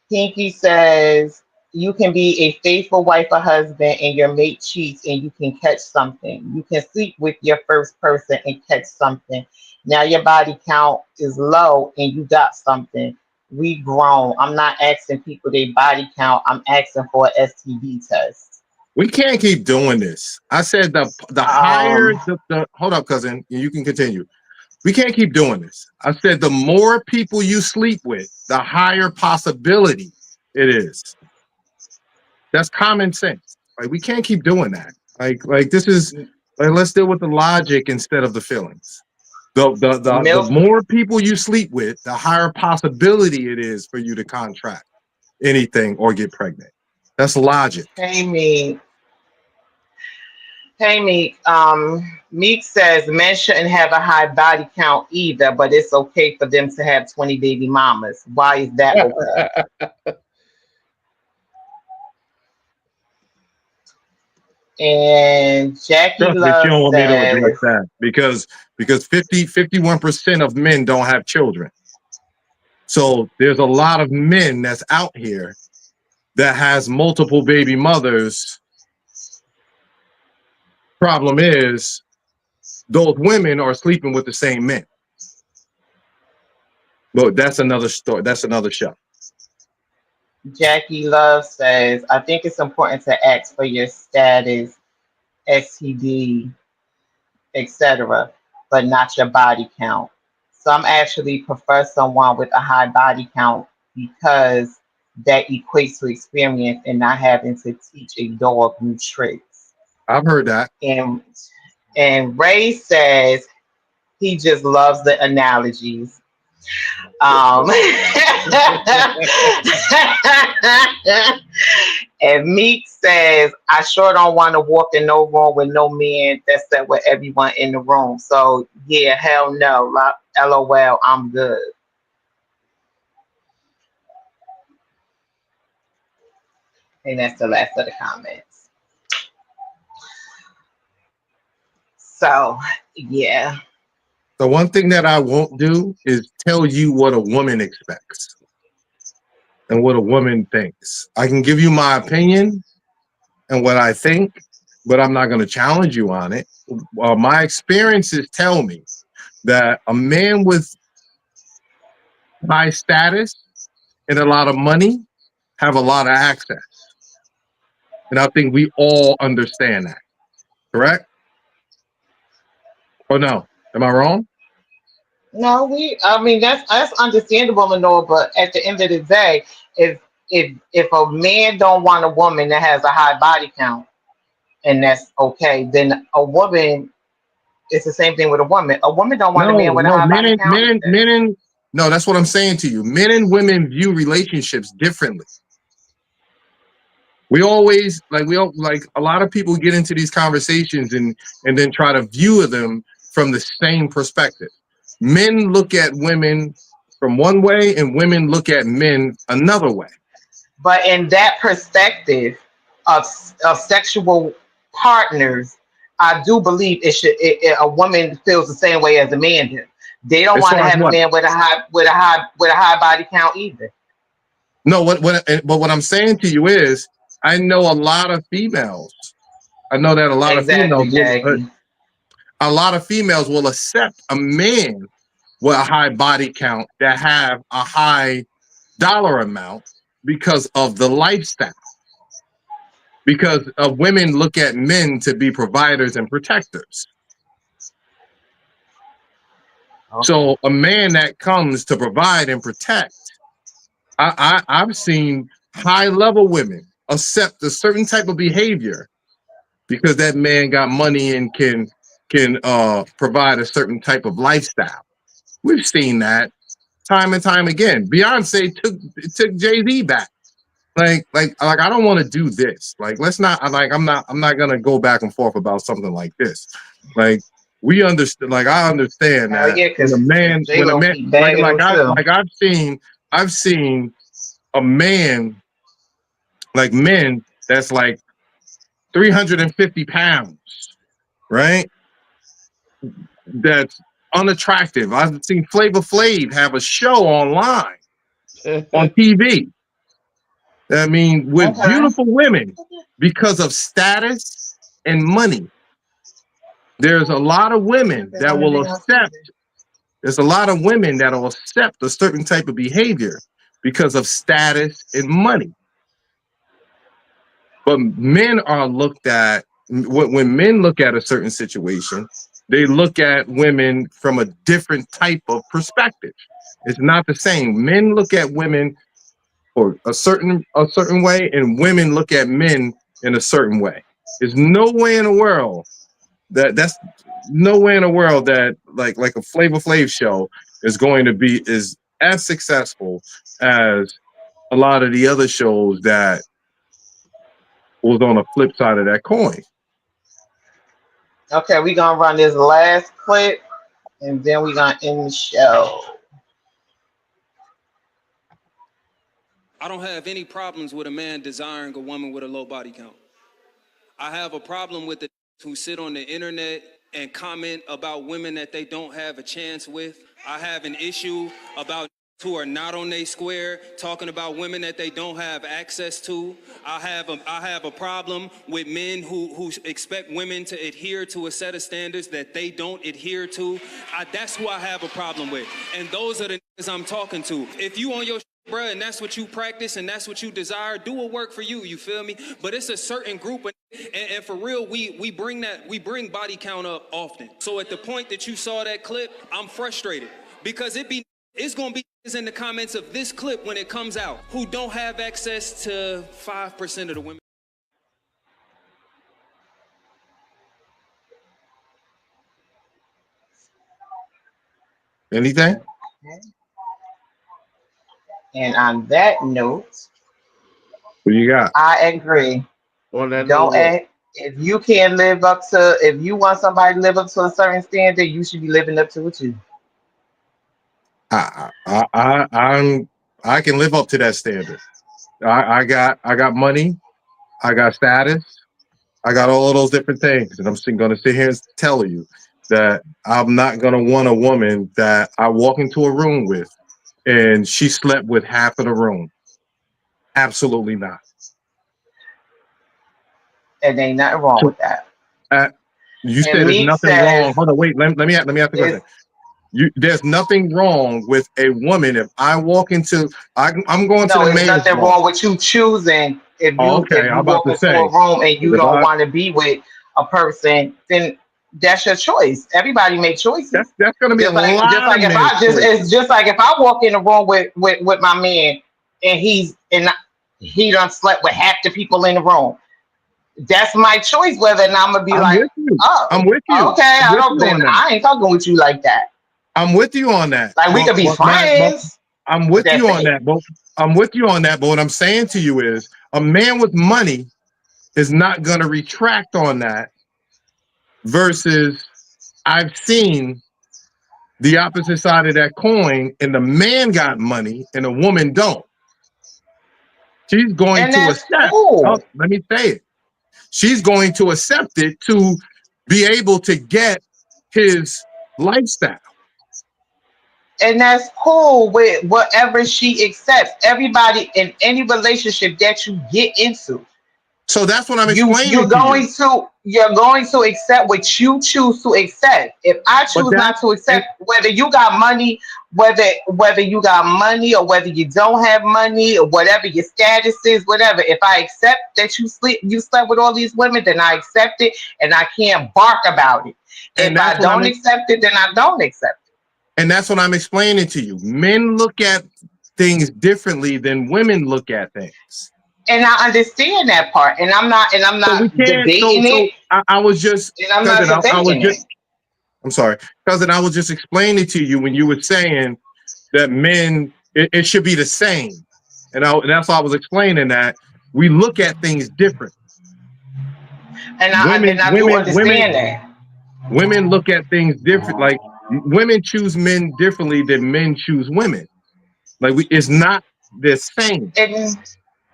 Pinky says, you can be a faithful wife or husband and your mate cheats and you can catch something. You can sleep with your first person and catch something. Now your body count is low and you got something. We grown. I'm not asking people their body count. I'm asking for an STD test. We can't keep doing this. I said the higher the hold up, cousin. You can continue. We can't keep doing this. I said the more people you sleep with, the higher possibility it is. That's common sense. Like we can't keep doing that. Like this is like let's deal with the logic instead of the feelings. The more people you sleep with, the higher possibility it is for you to contract anything or get pregnant. That's logic. Meek says men shouldn't have a high body count either, but it's okay for them to have 20 baby mamas. Why is that okay? And Jackie Love you don't want says, me to address that because 51% of men don't have children. So there's a lot of men that's out here that has multiple baby mothers, problem is those women are sleeping with the same men. But that's another story. That's another show. Jackie Love says, I think it's important to ask for your status, STD, etc., but not your body count. Some actually prefer someone with a high body count because that equates to experience and not having to teach a dog new tricks. I've heard that. And Ray says he just loves the analogies. And Meek says, I sure don't want to walk in no room with no man that's set with everyone in the room. So yeah, hell no. LOL, I'm good. And that's the last of the comments. So yeah. The one thing that I won't do is tell you what a woman expects and what a woman thinks. I can give you my opinion and what I think, but I'm not going to challenge you on it. My experiences tell me that a man with high status and a lot of money have a lot of access. And I think we all understand that. Correct? Or no? Am I wrong? No, I mean that's understandable, Lenore, but at the end of the day, if a man don't want a woman that has a high body count, and that's okay, then a woman, it's the same thing with a woman. A woman don't want a man with a high body count either. No, that's what I'm saying to you. Men and women view relationships differently. We always like a lot of people get into these conversations and then try to view them from the same perspective. Men look at women from one way and women look at men another way. But in that perspective of sexual partners, I do believe a woman feels the same way as a man does. They don't want to have a man with a high body count either. No, but what I'm saying to you is, I know a lot of females. I know that a lot of females will accept a man with a high body count that have a high dollar amount because of the lifestyle. Because women look at men to be providers and protectors. Okay. So a man that comes to provide and protect, I've seen high level women accept a certain type of behavior because that man got money and can provide a certain type of lifestyle. We've seen that time and time again. Beyonce took Jay-Z back. Like I don't want to do this. Like, let's not. I'm not gonna go back and forth about something like this. Like, we understand. Like, I understand that when a man, like I've seen a man, like men that's like 350 pounds, right? That's unattractive. I've seen Flavor Flav have a show online on TV. I mean, with beautiful women because of status and money. There's a lot of women that will accept. There's a lot of women that will accept a certain type of behavior because of status and money. But men are looked at, when men look at a certain situation, they look at women from a different type of perspective. It's not the same. Men look at women or a certain way, and women look at men in a certain way. There's no way in the world that like a Flavor Flav show is going to be as successful as a lot of the other shows that was on the flip side of that coin. Okay, we're gonna run this last clip and then we're gonna end the show. I don't have any problems with a man desiring a woman with a low body count. I have a problem with the who sit on the internet and comment about women that they don't have a chance with. I have an issue about who are not on their square, talking about women that they don't have access to. I have a problem with men who expect women to adhere to a set of standards that they don't adhere to. That's who I have a problem with. And those are the niggas I'm talking to. If you on your bruh, and that's what you practice and that's what you desire, do what work for you, you feel me? But it's a certain group of, and for real, we bring body count up often. So at the point that you saw that clip, I'm frustrated because it's gonna be in the comments of this clip when it comes out who don't have access to 5% of the women. Anything? And on that note, What you got? I agree. On that Don't note, act, if you can't live up to, if you want somebody to live up to a certain standard, you should be living up to it too. I can live up to that standard. I got money, I got status, I got all of those different things, and I'm going to sit here and tell you that I'm not going to want a woman that I walk into a room with and she slept with half of the room. Absolutely not. And ain't nothing wrong with that. You said there's nothing wrong. Hold on, wait. Let me ask the question. There's nothing wrong with a woman if I walk into. I'm going to the there's mayor's nothing bar. wrong with you choosing if you, Okay, if you I'm about walk to into say, a room and you if don't want to be with a person, then that's your choice. Everybody makes choices. That's going to be Just a like lot of if men's choices. it's just like if I walk in a room with my man and he done slept with half the people in the room. That's my choice whether or not I'm gonna be I'm with you. Okay, I ain't talking with you like that. I'm with you on that. Like we could be friends. I'm with you on that, but I'm with you on that. But what I'm saying to you is a man with money is not gonna retract on that versus I've seen the opposite side of that coin, and the man got money and the woman don't. She's going to accept. Oh, let me say it. She's going to accept it to be able to get his lifestyle. And that's cool with whatever she accepts. Everybody in any relationship that you get into. So that's what I'm explaining. You're going to accept what you choose to accept. If I choose not to accept, whether you got money, whether you got money or whether you don't have money or whatever your status is, whatever. If I accept that you slept with all these women, then I accept it, and I can't bark about it. If I don't accept it, then I don't accept it. And that's what I'm explaining to you. Men look at things differently than women look at things. And I understand that part, and I'm not debating it. I was just, and I'm not debating it. I'm sorry, cousin. I was just explaining to you when you were saying that men, it should be the same, and that's why I was explaining that we look at things different. And I do understand that. Women look at things different. Like women choose men differently than men choose women. Like it's not the same.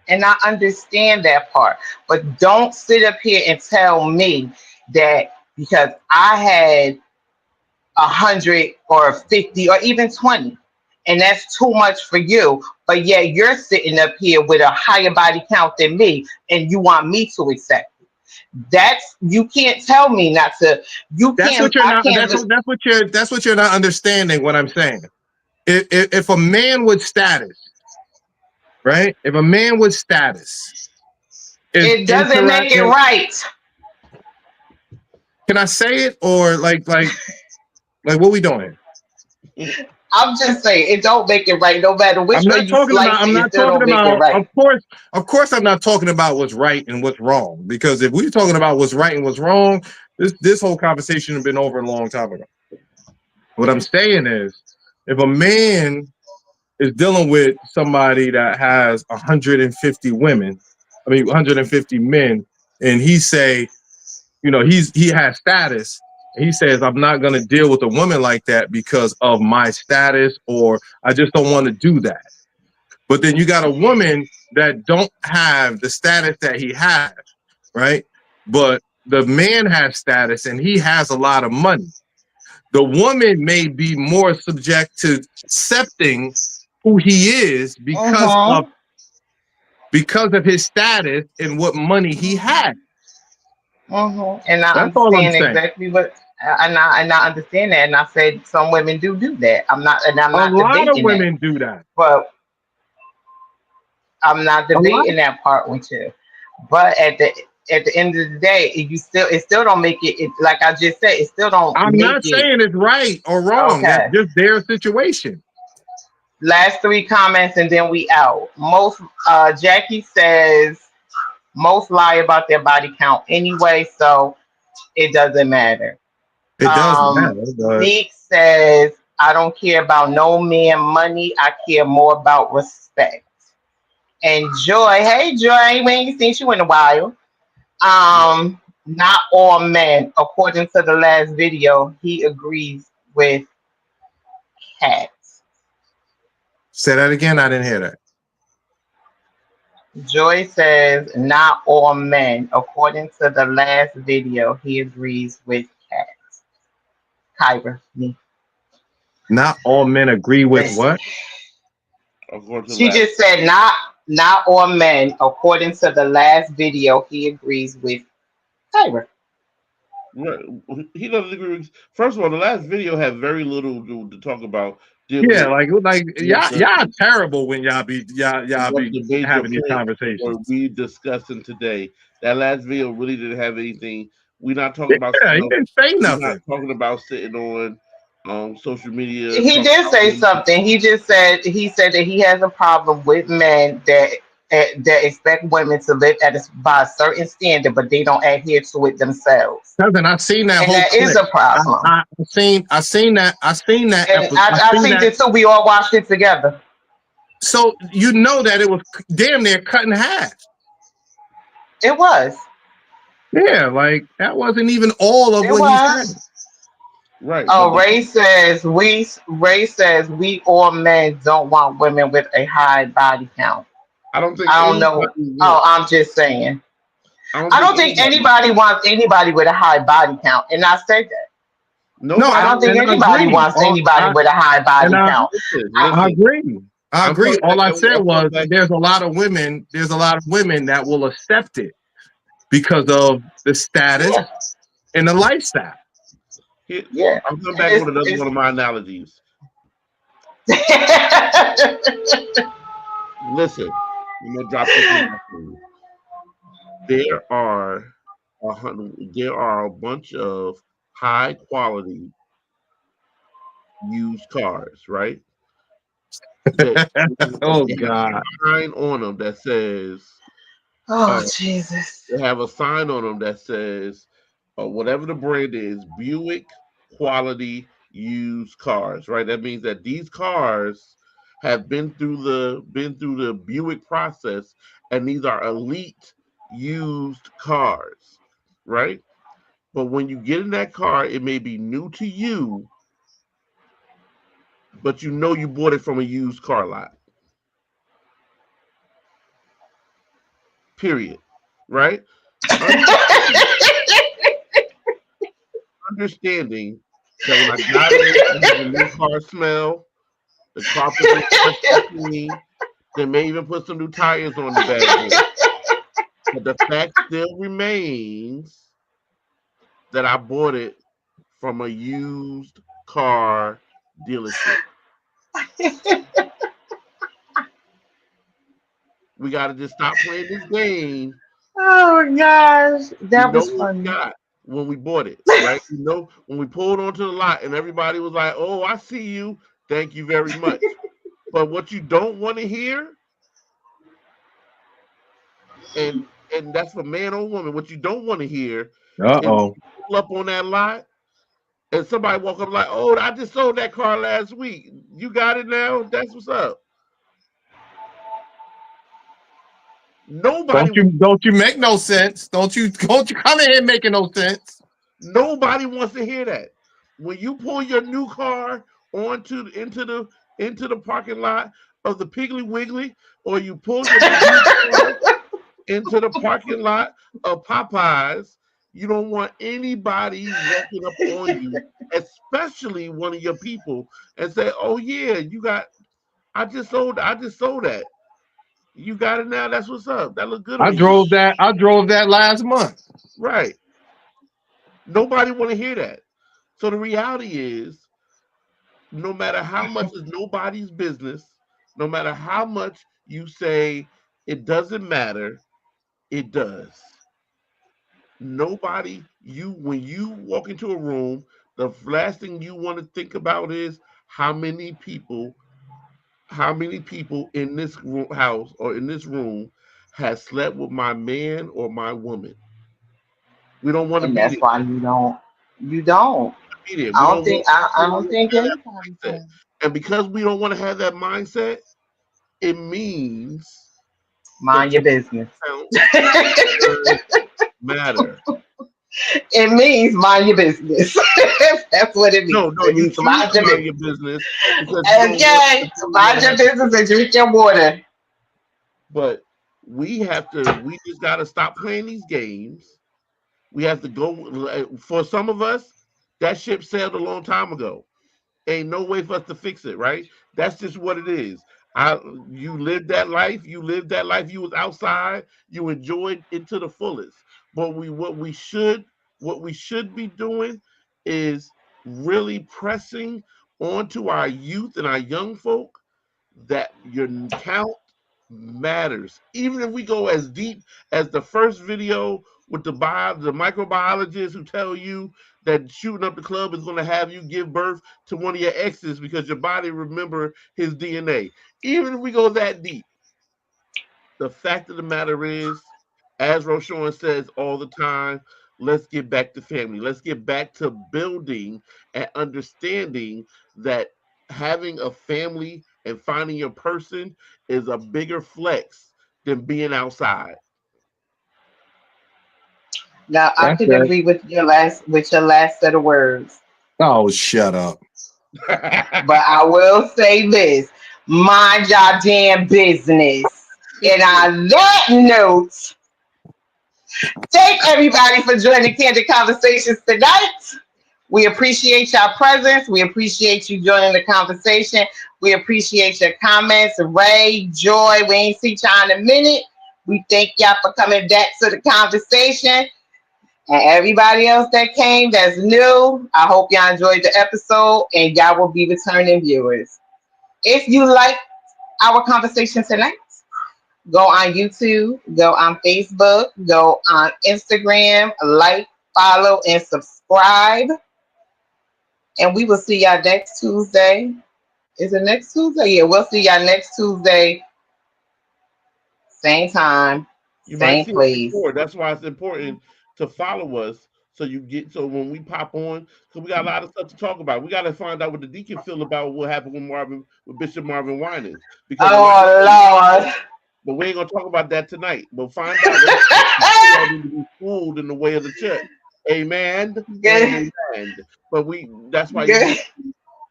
And I understand that part, but don't sit up here and tell me that because I had 100 or 50 or even 20, and that's too much for you, but yeah, you're sitting up here with a higher body count than me, and you want me to accept it. You can't tell me not to. That's what you're not understanding. What I'm saying, if a man with status. Right? If a man with status, it doesn't make it right. Can I say it or like what we doing? I'm just saying it don't make it right, no matter which way you slice it. I'm not talking about. Right. Of course, I'm not talking about what's right and what's wrong. Because if we're talking about what's right and what's wrong, this whole conversation has been over a long time ago. What I'm saying is, if a man is dealing with somebody that has 150 women, 150 men, and he say, he has status, and he says, I'm not going to deal with a woman like that because of my status, or I just don't want to do that. But then you got a woman that don't have the status that he has, right? But the man has status and he has a lot of money. The woman may be more subject to accepting who he is Mm-hmm. because of his status and what money he had. Mm-hmm. And I That's all I'm understand saying. exactly what, and I understand that, and I said some women do that. I'm A not lot of debating that, women do that. but I'm not A lot. debating that part with you. But at the end of the day, it still don't make it like I just said, it still don't I'm make not it saying it's right or wrong. That's okay. just their situation. Last three comments and then we out. Most Jackie says most lie about their body count anyway, so it doesn't matter. It does matter, but Meek says, I don't care about no man money. I care more about respect. And Joy, hey Joy, we ain't seen you in a while. Yeah. Not all men, according to the last video, he agrees with cats. say that again. I didn't hear that. Joy says, not all men, according to the last video, he agrees with cats. Kyra, me. Not all men agree with Listen. what? According to the She last. just said not all men, according to the last video, he agrees with Kyra. Right. He doesn't agree with. First of all, the last video had very little to talk about. Deal Yeah, with like what y'all terrible when y'all what be the major having these points were conversations. we discussing today. That last video really didn't have anything. We're not talking about Yeah, he didn't say we're not nothing. talking about sitting on social media He talking did about say women. something. He said that he has a problem with men that expect women to live by a certain standard, but they don't adhere to it themselves, Cousin, I seen that and whole that is clip. a problem. I seen that And episode. I I seen seen that. it too. We all watched it together. So you know that it was damn near cut in half. It was. Yeah, like that wasn't even all of It what he said. was. Right, but Oh, Ray says we all men don't want women with a high body count. I don't think I don't anybody know. Oh, wants. I'm just saying. I don't I think don't think anybody. anybody wants anybody with a high body count. And I said that. No, I Nobody don't think and wants. I anybody agree. wants anybody with a high body And count. I, I Listen. agree. I I'm agree. coming back. All I said I'm coming was back. there's a lot of women that will accept it because of the status yeah, and the lifestyle. Here, yeah. I'm coming And back with another one of my analogies. Listen, I'm gonna drop this in. There are there are a bunch of high quality used cars, right? That Oh they have God. a sign on them that says Oh uh, Jesus. they have a sign on them that says whatever the brand is, Buick quality used cars, right? That means that these cars have been through the Buick process, and these are elite used cars, right? But when you get in that car, it may be new to you, but you know you bought it from a used car lot. Period. Right? Understanding that when I got in, it has a new car smell. The carpet was fresh and clean. They may even put some new tires on the bad boy. But the fact still remains that I bought it from a used car dealership. We got to just stop playing this game. Oh gosh. We That know was what we funny. got when we bought it, right? We know when we pulled onto the lot and everybody was like, "Oh, I see you. Thank you very much." But what you don't want to hear, and that's for man or woman, what you don't want to hear is Uh-oh. pull up on that lot and somebody walk up like, "Oh, I just sold that car last week. You got it now? That's what's up." Nobody, Don't you make no sense. Don't you come in here making no sense. nobody wants to hear that. When you pull your new car onto into the parking lot of the Piggly Wiggly, or you pull your new car into the parking lot of Popeyes, you don't want anybody walking up on you, especially one of your people, and say, "Oh yeah, you got I just sold that. You got it now. That's what's up. That look good I on you. drove that last month. Right. Nobody want to hear that. So the reality is, no matter how much is nobody's business, no matter how much you say it doesn't matter, it does. Nobody, when you walk into a room, the last thing you want to think about is how many people in this house or in this room has slept with my man or my woman. We don't want to And be that's there. why you don't. Be there. I We don't don't want think I don't think that anybody mindset. can. And because we don't want to have that mindset, it means Mind that your your business. account does matter. It means mind your business. That's what it means. No, It you means choose mind to your mind business. your business because you don't want Okay, you want mind to your have. business and drink your water. But we just got to stop playing these games. We have to go. For some of us, that ship sailed a long time ago. Ain't no way for us to fix it, right? That's just what it is. You lived that life. You lived that life. You was outside. You enjoyed it to the fullest. But what we should be doing is really pressing onto our youth and our young folk that your count matters. Even if we go as deep as the first video with the microbiologists who tell you that shooting up the club is going to have you give birth to one of your exes because your body remember his DNA. Even if we go that deep, the fact of the matter is, as Roshan says all the time, let's get back to family. Let's get back to building and understanding that having a family and finding your person is a bigger flex than being outside. Now I That's could it. agree with your last set of words. Oh, shut up. But I will say this. Mind your damn business. And on that note, thank everybody for joining Candid Conversations tonight. We appreciate your presence. We appreciate you joining the conversation. We appreciate your comments. Ray, Joy, we ain't see y'all in a minute. We thank y'all for coming back to the conversation. And everybody else that came that's new, I hope y'all enjoyed the episode and y'all will be returning viewers. If you like our conversation tonight, go on YouTube, go on Facebook, go on Instagram, like, follow, and subscribe. And we will see y'all next Tuesday. Is it next Tuesday? Yeah, we'll see y'all next Tuesday. Same time, You might same see it place. before. That's why it's important to follow us so when we pop on, because we got a lot of stuff to talk about. We got to find out what the deacon feel about what happened with Bishop Marvin Winans. Because a lot of Oh, Lord. but we ain't gonna talk about that tonight. But find out what need to be schooled in the way of the church. Amen. Good. Amen. But that's why Good.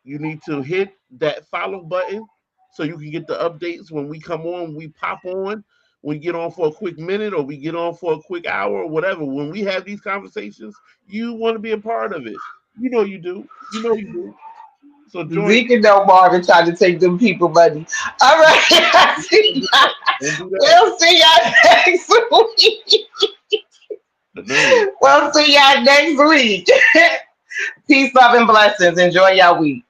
you need to hit that follow button so you can get the updates when we come on, we pop on, we get on for a quick minute or we get on for a quick hour or whatever. When we have these conversations, you want to be a part of it. You know you do. You know you do. So join. Zeke and no Marvin trying to take them people money. All right. Don't do that. We'll see y'all next week. We'll see y'all next week. Peace, love, and blessings. Enjoy y'all week.